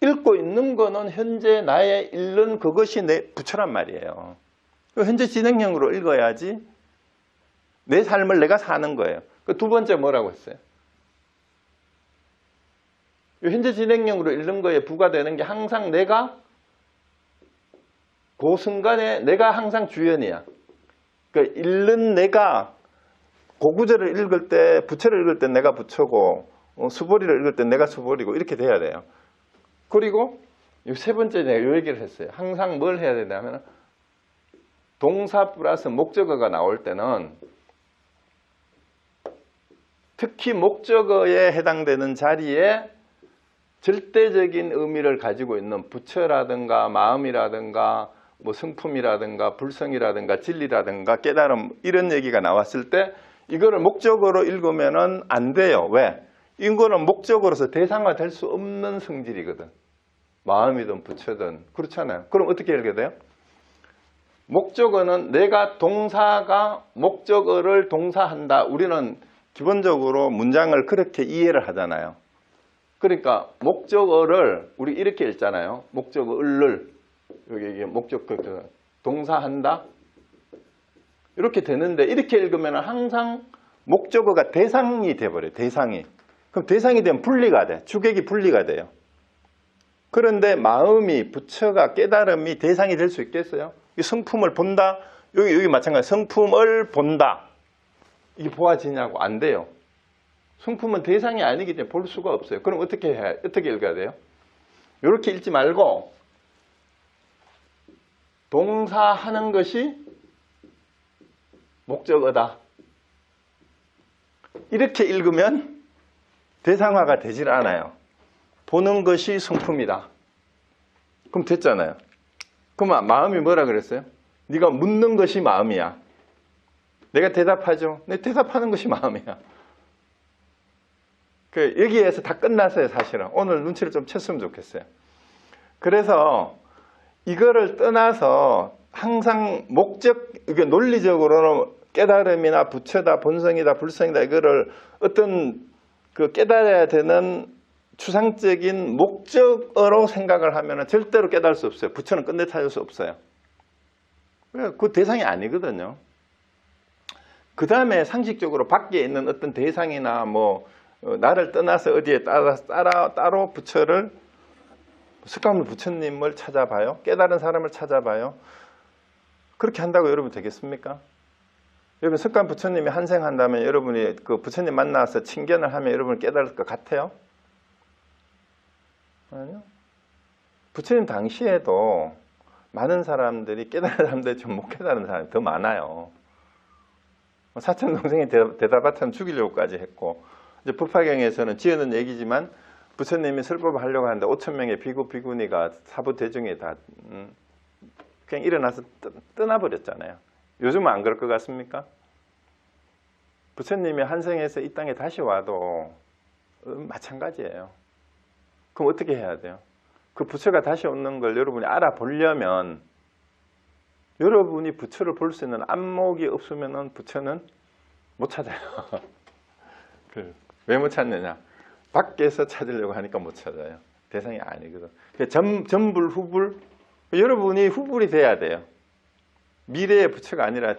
Speaker 1: 읽고 있는 거는 현재 나의 읽는 그것이 내 부처란 말이에요. 현재 진행형으로 읽어야지 내 삶을 내가 사는 거예요. 그 두 번째 뭐라고 했어요? 현재 진행형으로 읽는 거에 부과되는 게 항상 내가 그 순간에 내가 항상 주연이야. 그러니까 읽는 내가 고구절을 읽을 때, 부처를 읽을 때 내가 부처고 수보리를 읽을 때 내가 수보리고 이렇게 돼야 돼요. 그리고 세 번째 내가 이 얘기를 했어요. 항상 뭘 해야 되냐면 동사 플러스 목적어가 나올 때는 특히 목적어에 해당되는 자리에 절대적인 의미를 가지고 있는 부처라든가 마음이라든가 뭐 성품이라든가 불성이라든가 진리라든가 깨달음 이런 얘기가 나왔을 때 이거를 목적어로 읽으면은 안 돼요. 왜? 이거는 목적어로서 대상화될 수 없는 성질이거든. 마음이든 부처든 그렇잖아요. 그럼 어떻게 읽게 돼요? 목적어는 내가 동사가 목적어를 동사한다. 우리는 기본적으로 문장을 그렇게 이해를 하잖아요. 그러니까 목적어를 우리 이렇게 읽잖아요. 목적어를 여기 목적 동사한다 이렇게 되는데 이렇게 읽으면 항상 목적어가 대상이 돼버려요. 대상이. 그럼 대상이 되면 분리가 돼. 주객이 분리가 돼요. 그런데 마음이 부처가 깨달음이 대상이 될 수 있겠어요? 이 성품을 본다. 여기 마찬가지. 성품을 본다. 이게 보아지냐고 안 돼요. 성품은 대상이 아니기 때문에 볼 수가 없어요. 그럼 어떻게 읽어야 돼요? 이렇게 읽지 말고 동사하는 것이 목적어다. 이렇게 읽으면 대상화가 되질 않아요. 보는 것이 성품이다. 그럼 됐잖아요. 그럼 마음이 뭐라 그랬어요? 네가 묻는 것이 마음이야. 내가 대답하죠. 내 대답하는 것이 마음이야. 여기에서 다 끝났어요. 사실은. 오늘 눈치를 좀 챘으면 좋겠어요. 그래서 이거를 떠나서 항상 목적, 이게 논리적으로는 깨달음이나 부처다, 본성이다, 불성이다 이거를 어떤 그 깨달아야 되는 추상적인 목적으로 생각을 하면 절대로 깨달을 수 없어요. 부처는 끝내 찾을 수 없어요. 그 대상이 아니거든요. 그 다음에 상식적으로 밖에 있는 어떤 대상이나 뭐 나를 떠나서 어디에 따로 부처를 석가모니 부처님을 찾아봐요. 깨달은 사람을 찾아봐요. 그렇게 한다고 여러분 되겠습니까? 여러분 석가모니 부처님이 한생한다면 여러분이 그 부처님 만나서 친견을 하면 여러분이 깨달을 것 같아요? 아니요. 부처님 당시에도 많은 사람들이 깨달은 사람들이 좀 못 깨달은 사람이 더 많아요. 사촌 동생이 대답하면 죽이려고까지 했고 이제 법화경에서는 지어는 얘기지만 부처님이 설법을 하려고 하는데 5,000명의 비구 비구니가 사부 대중에 다 그냥 일어나서 떠나버렸잖아요. 요즘은 안 그럴 것 같습니까? 부처님이 한생에서 이 땅에 다시 와도 마찬가지예요. 그럼 어떻게 해야 돼요? 그 부처가 다시 오는 걸 여러분이 알아보려면 여러분이 부처를 볼 수 있는 안목이 없으면 부처는 못 찾아요. 왜 못 찾느냐? 밖에서 찾으려고 하니까 못 찾아요. 대상이 아니거든. 전불, 후불. 여러분이 후불이 돼야 돼요. 미래의 부처가 아니라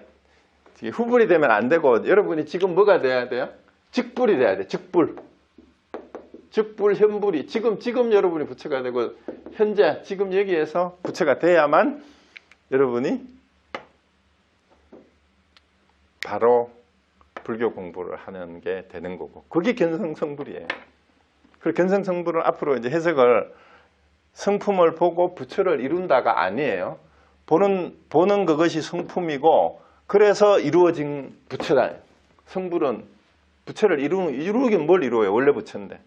Speaker 1: 후불이 되면 안 되고 여러분이 지금 뭐가 돼야 돼요? 즉불이 돼야 돼요. 즉불. 즉불, 현불이. 지금 여러분이 부처가 되고 현재 지금 여기에서 부처가 돼야만 여러분이 바로 불교 공부를 하는 게 되는 거고 그게 견성성불이에요. 그 견성성불은 앞으로 이제 해석을 성품을 보고 부처를 이룬다가 아니에요. 보는 그것이 성품이고 그래서 이루어진 부처다. 성불은 부처를 이루긴 뭘 이루어요? 원래 부처인데.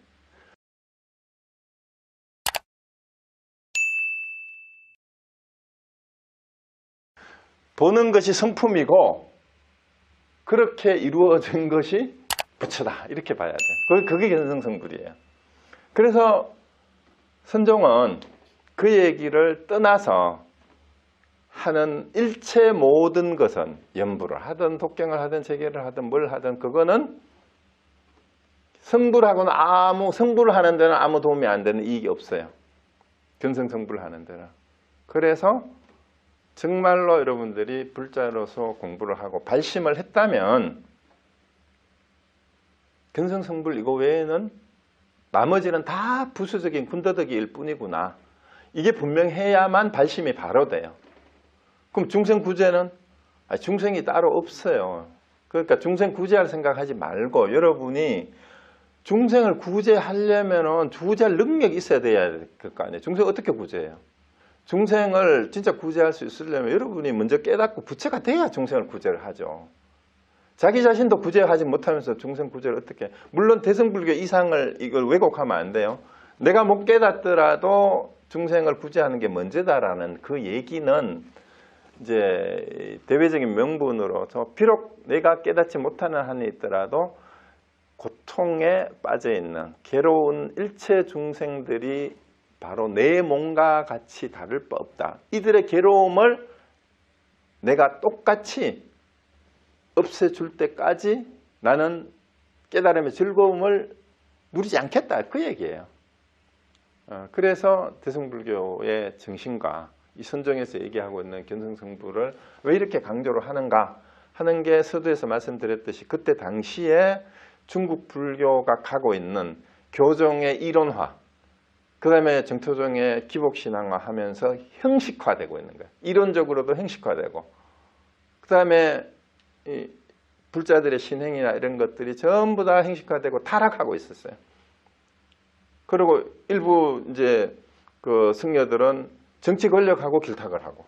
Speaker 1: 보는 것이 성품이고 그렇게 이루어진 것이 부처다. 이렇게 봐야 돼요. 그게 견성성불이에요. 그래서 선종은 그 얘기를 떠나서 하는 일체 모든 것은 연부를 하든 독경을 하든 재계를 하든 뭘 하든 그거는 성불하고는 성불을 하는 데는 아무 도움이 안 되는 이익이 없어요. 견성성불을 하는 데는. 그래서 정말로 여러분들이 불자로서 공부를 하고 발심을 했다면 견성성불 이거 외에는 나머지는 다 부수적인 군더더기일 뿐이구나. 이게 분명해야만 발심이 바로 돼요. 그럼 중생구제는? 중생이 따로 없어요. 그러니까 중생 구제할 생각하지 말고 여러분이 중생을 구제하려면 구제할 능력이 있어야 돼야 될 거 아니에요. 중생 어떻게 구제해요? 중생을 진짜 구제할 수 있으려면 여러분이 먼저 깨닫고 부처가 돼야 중생을 구제를 하죠. 자기 자신도 구제하지 못하면서 중생 구제를 어떻게 해? 물론 대승불교 이상을 이걸 왜곡하면 안 돼요. 내가 못 깨닫더라도 중생을 구제하는 게 먼저다라는 그 얘기는 이제 대외적인 명분으로 비록 내가 깨닫지 못하는 한이 있더라도 고통에 빠져 있는 괴로운 일체 중생들이 바로 내 몸과 같이 다를 바 없다. 이들의 괴로움을 내가 똑같이 없애줄 때까지 나는 깨달음의 즐거움을 누리지 않겠다. 그 얘기예요. 그래서 대승불교의 정신과 이 선정에서 얘기하고 있는 견성성불을 왜 이렇게 강조를 하는가 하는 게 서두에서 말씀드렸듯이 그때 당시에 중국 불교가 가고 있는 교정의 이론화, 그 다음에 정토종의 기복신앙화 하면서 형식화되고 있는 거예요. 이론적으로도 형식화되고, 그 다음에 불자들의 신행이나 이런 것들이 전부 다 형식화되고 타락하고 있었어요. 그리고 일부 이제 그 승려들은 정치 권력하고 길탁을 하고,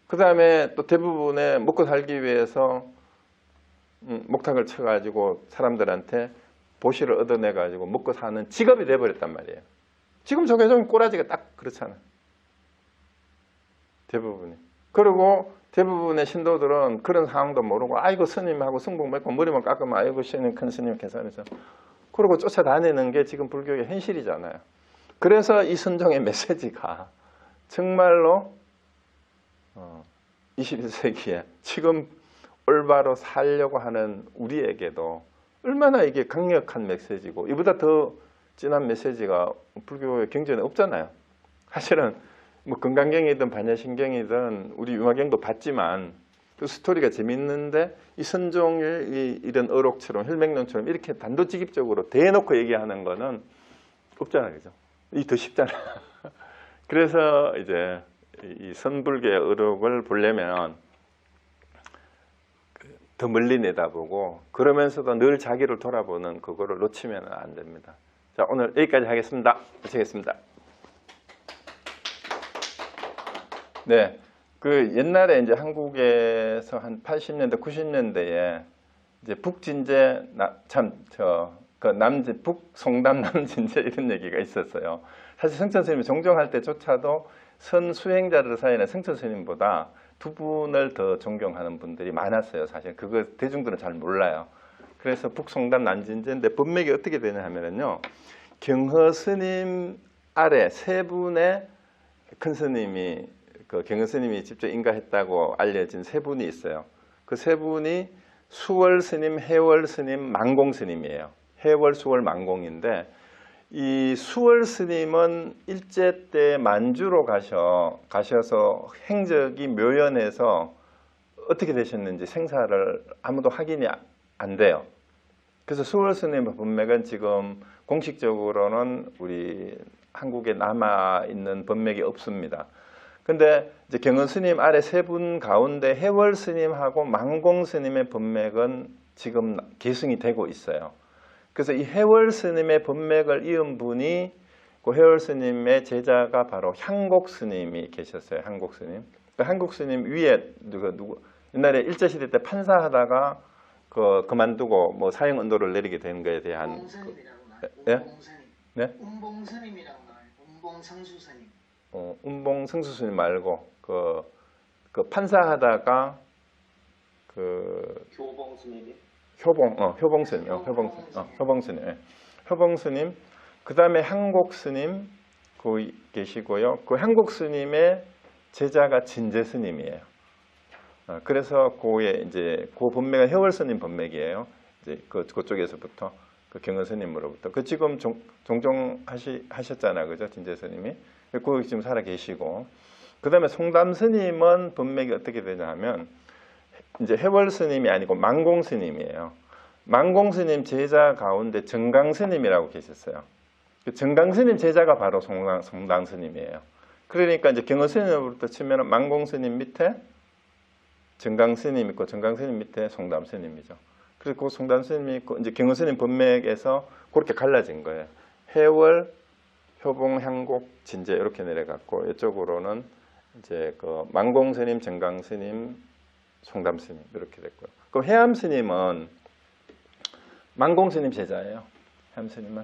Speaker 1: 그 다음에 또 대부분의 먹고 살기 위해서 목탁을 쳐가지고 사람들한테 보시를 얻어내가지고 먹고 사는 직업이 돼버렸단 말이에요. 지금 조계종 꼬라지가 딱 그렇잖아요. 대부분이. 그리고 대부분의 신도들은 그런 상황도 모르고 아이고 스님하고 승복 맺고 머리만 깎으면 아이고 스님 큰 스님 계산해서 그러고 쫓아다니는 게 지금 불교의 현실이잖아요. 그래서 이 선종의 메시지가 정말로 21세기에 지금 올바로 살려고 하는 우리에게도 얼마나 이게 강력한 메시지고, 이보다 더 진한 메시지가 불교의 경전에 없잖아요. 사실은 뭐 건강경이든 반야신경이든 우리 유마경도 봤지만 그 스토리가 재밌는데 이 선종의 이런 어록처럼 혈맹론처럼 이렇게 단도직입적으로 대놓고 얘기하는 거는 없잖아요. 그죠? 이 더 쉽잖아. 그래서 이제 이 선불교의 어록을 보려면 더 멀리 내다보고 그러면서도 늘 자기를 돌아보는 그거를 놓치면 안 됩니다. 자, 오늘 여기까지 하겠습니다. 마치겠습니다. 네, 그 옛날에 이제 한국에서 한 80년대, 90년대에 이제 북진제 북송담 남진제 이런 얘기가 있었어요. 사실 성천 스님이 종종할 때조차도 선 수행자들 사이에는 성천 스님보다 두 분을 더 존경하는 분들이 많았어요. 사실 그거 대중들은 잘 몰라요. 그래서 북송담 남진제인데 법맥이 어떻게 되냐 하면요, 경허 스님 아래 세 분의 큰 스님이 그 경허 스님이 직접 인가했다고 알려진 세 분이 있어요. 그 세 분이 수월 스님, 해월 스님, 망공 스님이에요. 해월, 수월, 망공인데 이 수월 스님은 일제 때 만주로 가셔서 행적이 묘연해서 어떻게 되셨는지 생사를 아무도 확인이 안 돼요. 그래서 수월 스님의 법맥은 지금 공식적으로는 우리 한국에 남아있는 법맥이 없습니다. 근데 이제 경허 스님 아래 세 분 가운데 해월 스님하고 망공 스님의 법맥은 지금 계승이 되고 있어요. 그래서 이 해월 스님의 법맥을 이은 분이 그 해월 스님의 제자가 바로 향곡 스님이 계셨어요. 향곡 스님. 그 향곡 스님 위에 누구 옛날에 일제시대 때 판사하다가 그만두고 뭐 사형 언도를 내리게 된 거에 대한
Speaker 2: 운봉스님이라고
Speaker 1: 네?
Speaker 2: 나와요.
Speaker 1: 네?
Speaker 2: 운봉스님이라고 나와요. 운봉성수스님.
Speaker 1: 운봉성수스님 말고 그 판사하다가
Speaker 2: 교봉스님이?
Speaker 1: 효봉스님. 그 다음에 향곡스님 계시고요. 그 향곡스님의 제자가 진제스님이에요. 그래서 이제 그 법맥은 해월스님 법맥이에요. 이제 그쪽에서부터 그 경허스님으로부터 그 지금 종종 하셨잖아요, 그죠? 진제스님이. 거기 지금 살아 계시고, 그 다음에 송담 스님은 법맥이 어떻게 되냐 하면 이제 해월 스님이 아니고 망공 스님이에요. 망공 스님 제자 가운데 정강 스님이라고 계셨어요. 그 정강 스님 제자가 바로 송담 스님이에요. 그러니까 이제 경허 스님으로부터 치면 망공 스님 밑에 정강 스님 있고 정강 스님 밑에 송담 스님이죠. 그리고 그 송담 스님이 있고 이제 경허 스님 법맥에서 그렇게 갈라진 거예요. 해월, 효봉, 향곡, 진제 이렇게 내려갔고 이쪽으로는 이제 그 망공 스님, 정강 스님, 송담 스님 이렇게 됐고요. 그 해암 스님은 망공 스님 제자예요. 해암 스님은.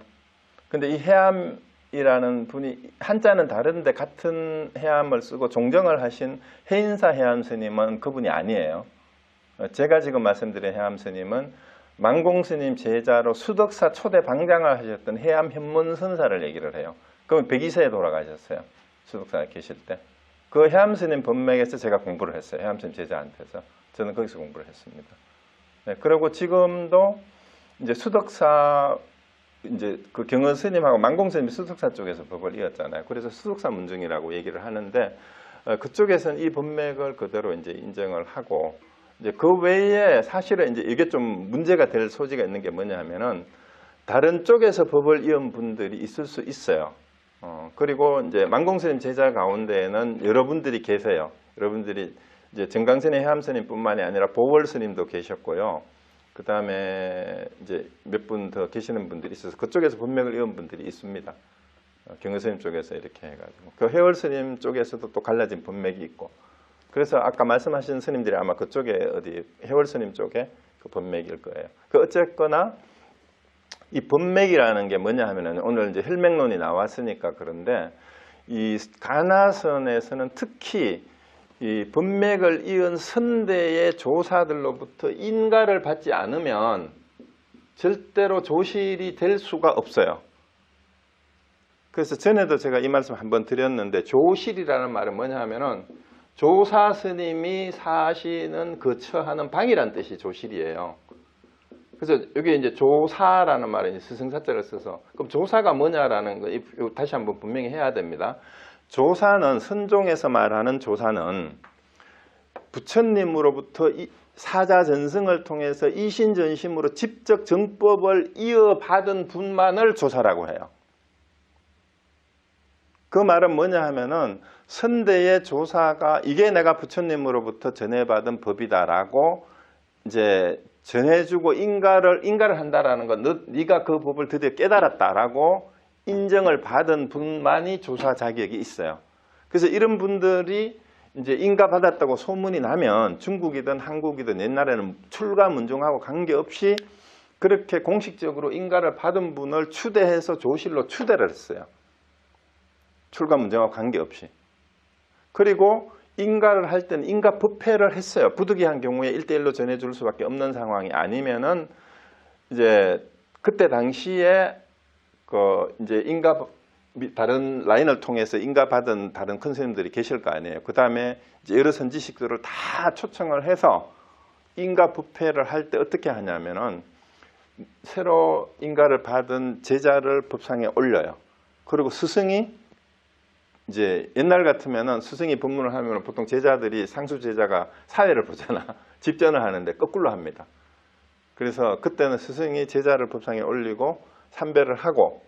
Speaker 1: 근데 이 해암이라는 분이 한자는 다른데 같은 해암을 쓰고 종정을 하신 해인사 해암 스님은 그분이 아니에요. 제가 지금 말씀드린 해암 스님은 망공 스님 제자로 수덕사 초대 방장을 하셨던 해암 현문선사를 얘기를 해요. 그러면 102세에 돌아가셨어요. 수덕사에 계실 때. 그 해암 스님 법맥에서 제가 공부를 했어요. 해암 스님 제자한테서. 저는 거기서 공부를 했습니다. 네, 그리고 지금도 이제 수덕사 이제 그 경허 스님하고 망공 스님이 수덕사 쪽에서 법을 이었잖아요. 그래서 수덕사 문중이라고 얘기를 하는데 그쪽에서는 이 법맥을 그대로 이제 인정을 하고 이제 그 외에 사실은 이제 이게 좀 문제가 될 소지가 있는 게 뭐냐면은 다른 쪽에서 법을 이은 분들이 있을 수 있어요. 그리고 이제 망공 스님 제자 가운데에는 여러분들이 계세요. 여러분들이 이제 정강 스님, 해암 스님뿐만이 아니라 보월 스님도 계셨고요. 그 다음에 이제 몇 분 더 계시는 분들이 있어서 그쪽에서 법맥을 이은 분들이 있습니다. 경허 스님 쪽에서 이렇게 해가지고 그 해월 스님 쪽에서도 또 갈라진 법맥이 있고 그래서 아까 말씀하신 스님들이 아마 그쪽에 어디 해월 스님 쪽에 그 법맥일 거예요. 그 어쨌거나 이 법맥이라는 게 뭐냐 하면은 오늘 이제 혈맥론이 나왔으니까 그런데 이 가나선에서는 특히 이 법맥을 이은 선대의 조사들로부터 인가를 받지 않으면 절대로 조실이 될 수가 없어요. 그래서 전에도 제가 이 말씀 한번 드렸는데 조실이라는 말은 뭐냐 하면은 조사 스님이 사시는 거처하는 방이란 뜻이 조실이에요. 그래서 여기 이제 조사라는 말은 스승사자를 써서 그럼 조사가 뭐냐라는 거 다시 한번 분명히 해야 됩니다. 조사는 선종에서 말하는 조사는 부처님으로부터 사자전승을 통해서 이신전심으로 직접 정법을 이어받은 분만을 조사라고 해요. 그 말은 뭐냐 하면은 선대의 조사가 이게 내가 부처님으로부터 전해받은 법이다라고 이제 전해주고 인가를 한다라는 건 네가 그 법을 드디어 깨달았다라고 인정을 받은 분만이 조사 자격이 있어요. 그래서 이런 분들이 이제 인가받았다고 소문이 나면 중국이든 한국이든 옛날에는 출가문중하고 관계없이 그렇게 공식적으로 인가를 받은 분을 추대해서 조실로 추대를 했어요. 출가문중하고 관계없이. 그리고 인가를 할 때는 인가 법회를 했어요. 부득이한 경우에 1대1로 전해줄 수밖에 없는 상황이 아니면은 이제 그때 당시에 그 이제 다른 라인을 통해서 인가받은 다른 큰 스님들이 계실 거 아니에요. 그 다음에 이제 여러 선지식들을 다 초청을 해서 인가 법회를 할 때 어떻게 하냐면은 새로 인가를 받은 제자를 법상에 올려요. 그리고 스승이 이제 옛날 같으면은 스승이 법문을 하면 보통 제자들이 상수 제자가 사회를 보잖아. 집전을 하는데 거꾸로 합니다. 그래서 그때는 스승이 제자를 법상에 올리고 삼배를 하고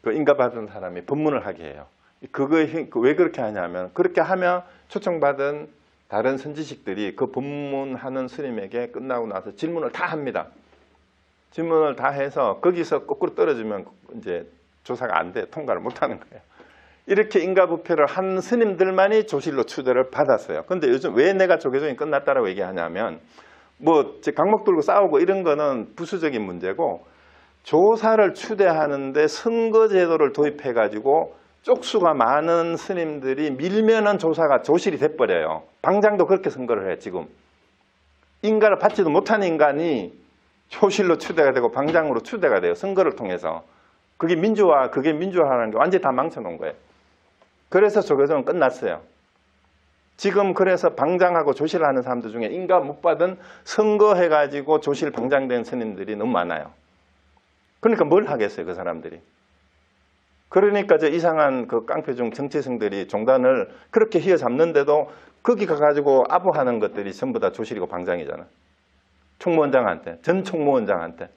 Speaker 1: 그 인가받은 사람이 법문을 하게 해요. 그거에 왜 그렇게 하냐면 그렇게 하면 초청받은 다른 선지식들이 그 법문하는 스님에게 끝나고 나서 질문을 다 합니다. 질문을 다 해서 거기서 거꾸로 떨어지면 이제 조사가 안 돼. 통과를 못 하는 거예요. 이렇게 인가부패를 한 스님들만이 조실로 추대를 받았어요. 근데 요즘 왜 내가 조계종이 끝났다라고 얘기하냐면 뭐 강목 들고 싸우고 이런 거는 부수적인 문제고 조사를 추대하는데 선거제도를 도입해가지고 쪽수가 많은 스님들이 밀면은 조사가 조실이 돼버려요. 방장도 그렇게 선거를 해요. 지금 인가를 받지도 못한 인간이 조실로 추대가 되고 방장으로 추대가 돼요. 선거를 통해서. 그게 민주화라는 게 완전히 다 망쳐놓은 거예요. 그래서 조계종은 끝났어요. 지금 그래서 방장하고 조실을 하는 사람들 중에 인가 못 받은 선거해가지고 조실 방장된 스님들이 너무 많아요. 그러니까 뭘 하겠어요, 그 사람들이. 그러니까 저 이상한 그 깡패중 정치생들이 종단을 그렇게 휘어잡는데도 거기 가가지고 아부하는 것들이 전부 다 조실이고 방장이잖아. 총무원장한테, 전 총무원장한테.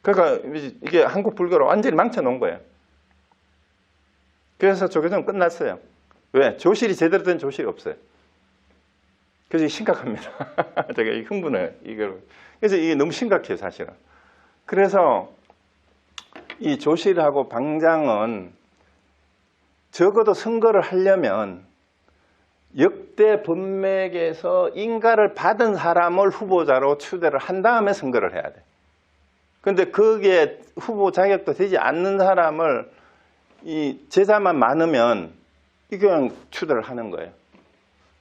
Speaker 1: 그러니까 이게 한국 불교를 완전히 망쳐놓은 거예요. 그래서 조계종 끝났어요. 왜? 조실이 제대로 된 조실이 없어요. 그래서 심각합니다. 제가 흥분해요. 이걸. 그래서 이게 너무 심각해요, 사실은. 그래서 이 조실하고 방장은 적어도 선거를 하려면 역대 법맥에서 인가를 받은 사람을 후보자로 추대를 한 다음에 선거를 해야 돼. 근데 거기에 후보 자격도 되지 않는 사람을 이 제자만 많으면 그냥 추대를 하는 거예요.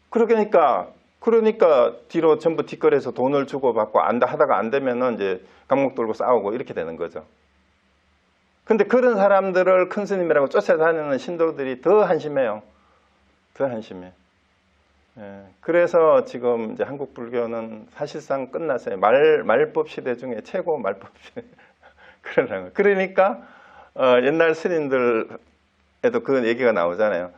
Speaker 1: 그러니까 뒤로 전부 뒷거래에서 돈을 주고받고 하다가 안 되면은 이제 감옥 돌고 싸우고 이렇게 되는 거죠. 근데 그런 사람들을 큰 스님이라고 쫓아다니는 신도들이 더 한심해요. 더 한심해. 예, 그래서 지금 이제 한국 불교는 사실상 끝났어요. 말법 시대 중에 최고 말법 시대. 그러니까 옛날 스님들에도 그런 얘기가 나오잖아요.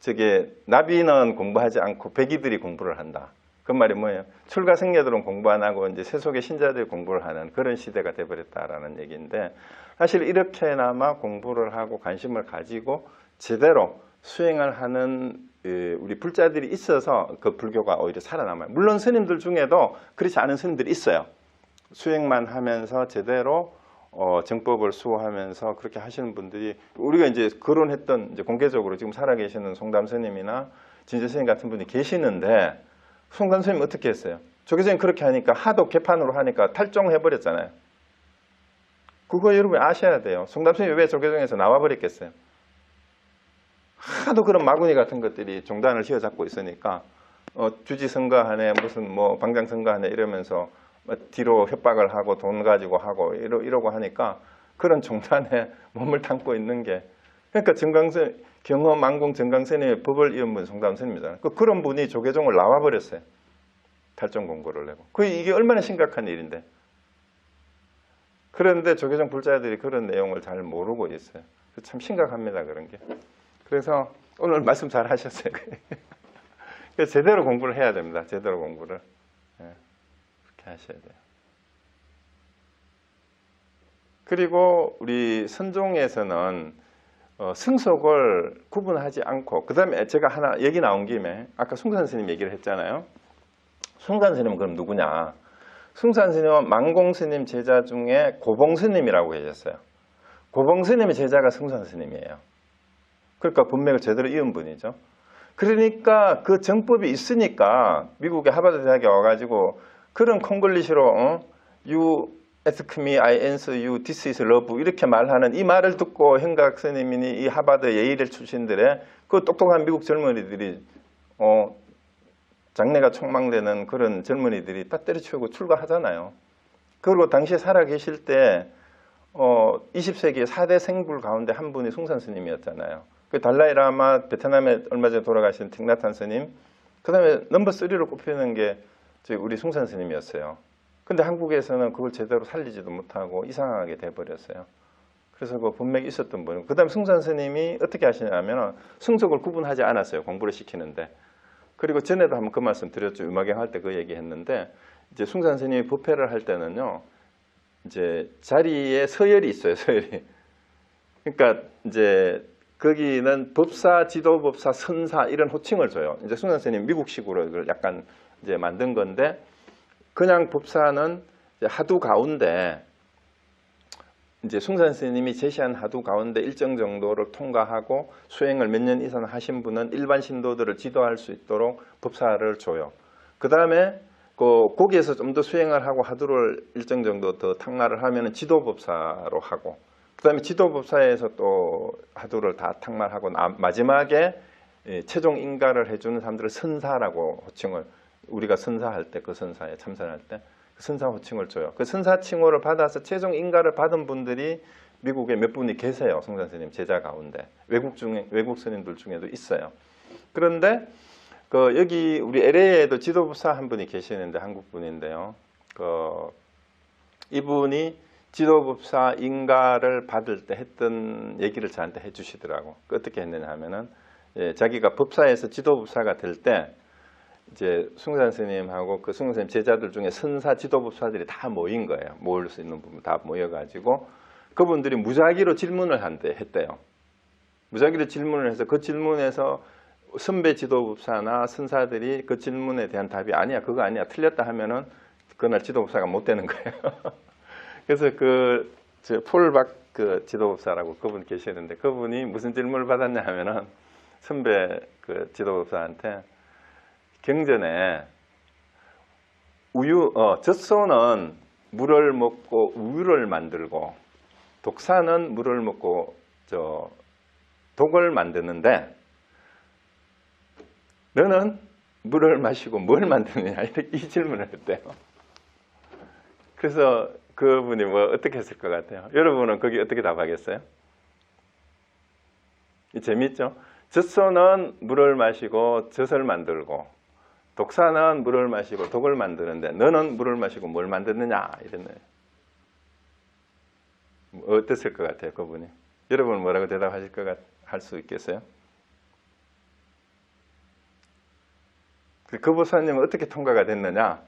Speaker 1: 저게 나비는 공부하지 않고 백이들이 공부를 한다. 그 말이 뭐예요? 출가 승려들은 공부 안 하고 이제 세속의 신자들이 공부를 하는 그런 시대가 돼버렸다라는 얘기인데, 사실 이렇게나마 공부를 하고 관심을 가지고 제대로 수행을 하는 우리 불자들이 있어서 그 불교가 오히려 살아남아요. 물론 스님들 중에도 그렇지 않은 스님들이 있어요. 수행만 하면서 제대로 정법을 수호하면서 그렇게 하시는 분들이, 우리가 이제 거론했던 이제 공개적으로 지금 살아계시는 송담 스님이나 진재 스님 같은 분이 계시는데, 송담 스님 어떻게 했어요? 조계종이 그렇게 하니까 하도 개판으로 하니까 탈종해버렸잖아요. 그거 여러분 아셔야 돼요. 송담 스님이 왜 조계종에서 나와버렸겠어요? 하도 그런 마구니 같은 것들이 종단을 휘어잡고 있으니까 주지선거하네 무슨 뭐 방장선거하네 이러면서 뒤로 협박을 하고 돈 가지고 하고 이러고 하니까 그런 종단에 몸을 담고 있는 게, 그러니까 경허 만공 정강스님의 법을 이은 분 송담 스님이잖아요. 그런 분이 조계종을 나와버렸어요. 탈종 공고를 내고. 이게 얼마나 심각한 일인데. 그런데 조계종 불자들이 그런 내용을 잘 모르고 있어요. 참 심각합니다, 그런 게. 그래서 오늘 말씀 잘 하셨어요. 제대로 공부를 해야 됩니다. 제대로 공부를. 그렇게 하셔야 돼요. 그리고 우리 선종에서는 승속을 구분하지 않고, 그 다음에 제가 하나 얘기 나온 김에 아까 숭산 스님 얘기를 했잖아요. 숭산 스님은 그럼 누구냐? 숭산 스님은 망공 스님 제자 중에 고봉 스님이라고 계셨어요. 고봉 스님의 제자가 숭산 스님이에요. 그러니까 문맥을 제대로 이은 분이죠. 그러니까 그 정법이 있으니까 미국의 하버드 대학에 와가지고 그런 콩글리시로 You ask me, I answer you, this is love 이렇게 말하는 이 말을 듣고 현각 스님이니 이 하버드 예일 출신들의 그 똑똑한 미국 젊은이들이 장래가 촉망되는 그런 젊은이들이 딱 때려치우고 출가하잖아요. 그리고 당시에 살아계실 때 20세기의 4대 생불 가운데 한 분이 숭산 스님이었잖아요. 그 달라이라마, 베트남에 얼마 전에 돌아가신 틱나탄 스님, 그 다음에 넘버 3로 꼽히는 게 우리 숭산 스님이었어요. 근데 한국에서는 그걸 제대로 살리지도 못하고 이상하게 돼버렸어요. 그래서 그 분명히 있었던 분이고, 그 다음에 숭산 스님이 어떻게 하시냐면 승속을 구분하지 않았어요. 공부를 시키는데. 그리고 전에도 한번 그 말씀 드렸죠. 음악영 할 때 그 얘기 했는데, 이제 숭산 스님이 법회를 할 때는요, 이제 자리에 서열이 있어요. 서열이. 그러니까 이제 거기는 법사, 지도법사, 선사 이런 호칭을 줘요. 이제 숭산 스님 미국식으로 이걸 약간 이제 만든 건데, 그냥 법사는 이제 하두 가운데 이제 숭산 스님이 제시한 하두 가운데 일정 정도를 통과하고 수행을 몇 년 이상 하신 분은 일반 신도들을 지도할 수 있도록 법사를 줘요. 그 다음에 거기에서 좀 더 수행을 하고 하두를 일정 정도 더 탕마를 하면 지도법사로 하고, 그 다음에 지도법사에서 또 하두를 다 탕마하고 마지막에 최종 인가를 해주는 사람들을 선사라고 호칭을, 우리가 선사할 때 그 선사에 참선할 때 그 선사 호칭을 줘요. 그 선사 칭호를 받아서 최종 인가를 받은 분들이 미국에 몇 분이 계세요. 숭산 스님 제자 가운데 외국 스님들 중에도 있어요. 그런데 여기 우리 LA에도 지도법사 한 분이 계시는데 한국 분인데요. 이분이 지도법사 인가를 받을 때 했던 얘기를 저한테 해주시더라고. 어떻게 했느냐 하면은 자기가 법사에서 지도법사가 될 때 이제 숭산 스님하고 그 숭산 스님 제자들 중에 선사 지도법사들이 다 모인 거예요. 모을 수 있는 부분 다 모여가지고 그분들이 무작위로 질문을 했대요. 무작위로 질문을 해서 그 질문에서 선배 지도법사나 선사들이 그 질문에 대한 답이 아니야, 그거 아니야, 틀렸다 하면은 그날 지도법사가 못 되는 거예요. 그래서 폴박 그 지도법사라고 그분 계시는데 그분이 무슨 질문을 받았냐 하면은 선배 그 지도법사한테 경전에 젖소는 물을 먹고 우유를 만들고 독사는 물을 먹고 독을 만드는데 너는 물을 마시고 뭘 만드느냐 이렇게 이 질문을 했대요. 그래서 그분이 어떻게 했을 것 같아요? 여러분은 거기 어떻게 답하겠어요? 재밌죠? 젖소는 물을 마시고 젖을 만들고 독사는 물을 마시고 독을 만드는데 너는 물을 마시고 뭘 만드느냐 이랬네요. 어땠을 것 같아요, 그분이? 여러분은 뭐라고 대답하실 할 수 있겠어요? 그 보사님은 어떻게 통과가 됐느냐?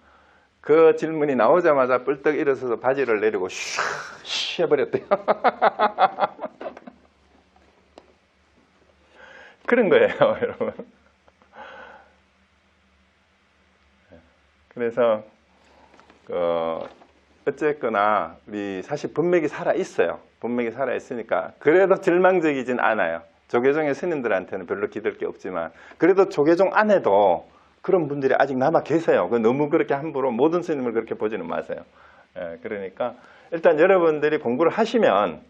Speaker 1: 그 질문이 나오자마자 뿔떡 일어서서 바지를 내리고 슈 해버렸대요. 그런 거예요, 여러분. 그래서 어쨌거나 우리 사실 법맥이 살아 있어요. 법맥이 살아 있으니까 그래도 절망적이진 않아요. 조계종의 스님들한테는 별로 기댈 게 없지만 그래도 조계종 안에도 그런 분들이 아직 남아 계세요. 너무 그렇게 함부로 모든 스님을 그렇게 보지는 마세요. 그러니까 일단 여러분들이 공부를 하시면,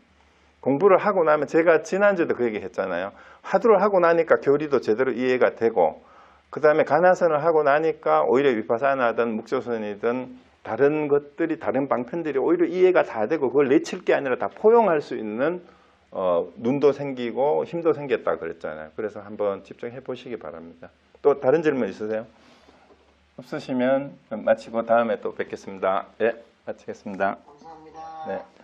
Speaker 1: 공부를 하고 나면 제가 지난주에도 그 얘기 했잖아요. 화두를 하고 나니까 교리도 제대로 이해가 되고 그 다음에 가나선을 하고 나니까 오히려 위파사나든 묵조선이든 다른 것들이, 다른 방편들이 오히려 이해가 다 되고 그걸 내칠 게 아니라 다 포용할 수 있는 눈도 생기고 힘도 생겼다 그랬잖아요. 그래서 한번 집중해 보시기 바랍니다. 또 다른 질문 있으세요? 없으시면 마치고 다음에 또 뵙겠습니다. 예, 마치겠습니다.
Speaker 2: 감사합니다.
Speaker 1: 네.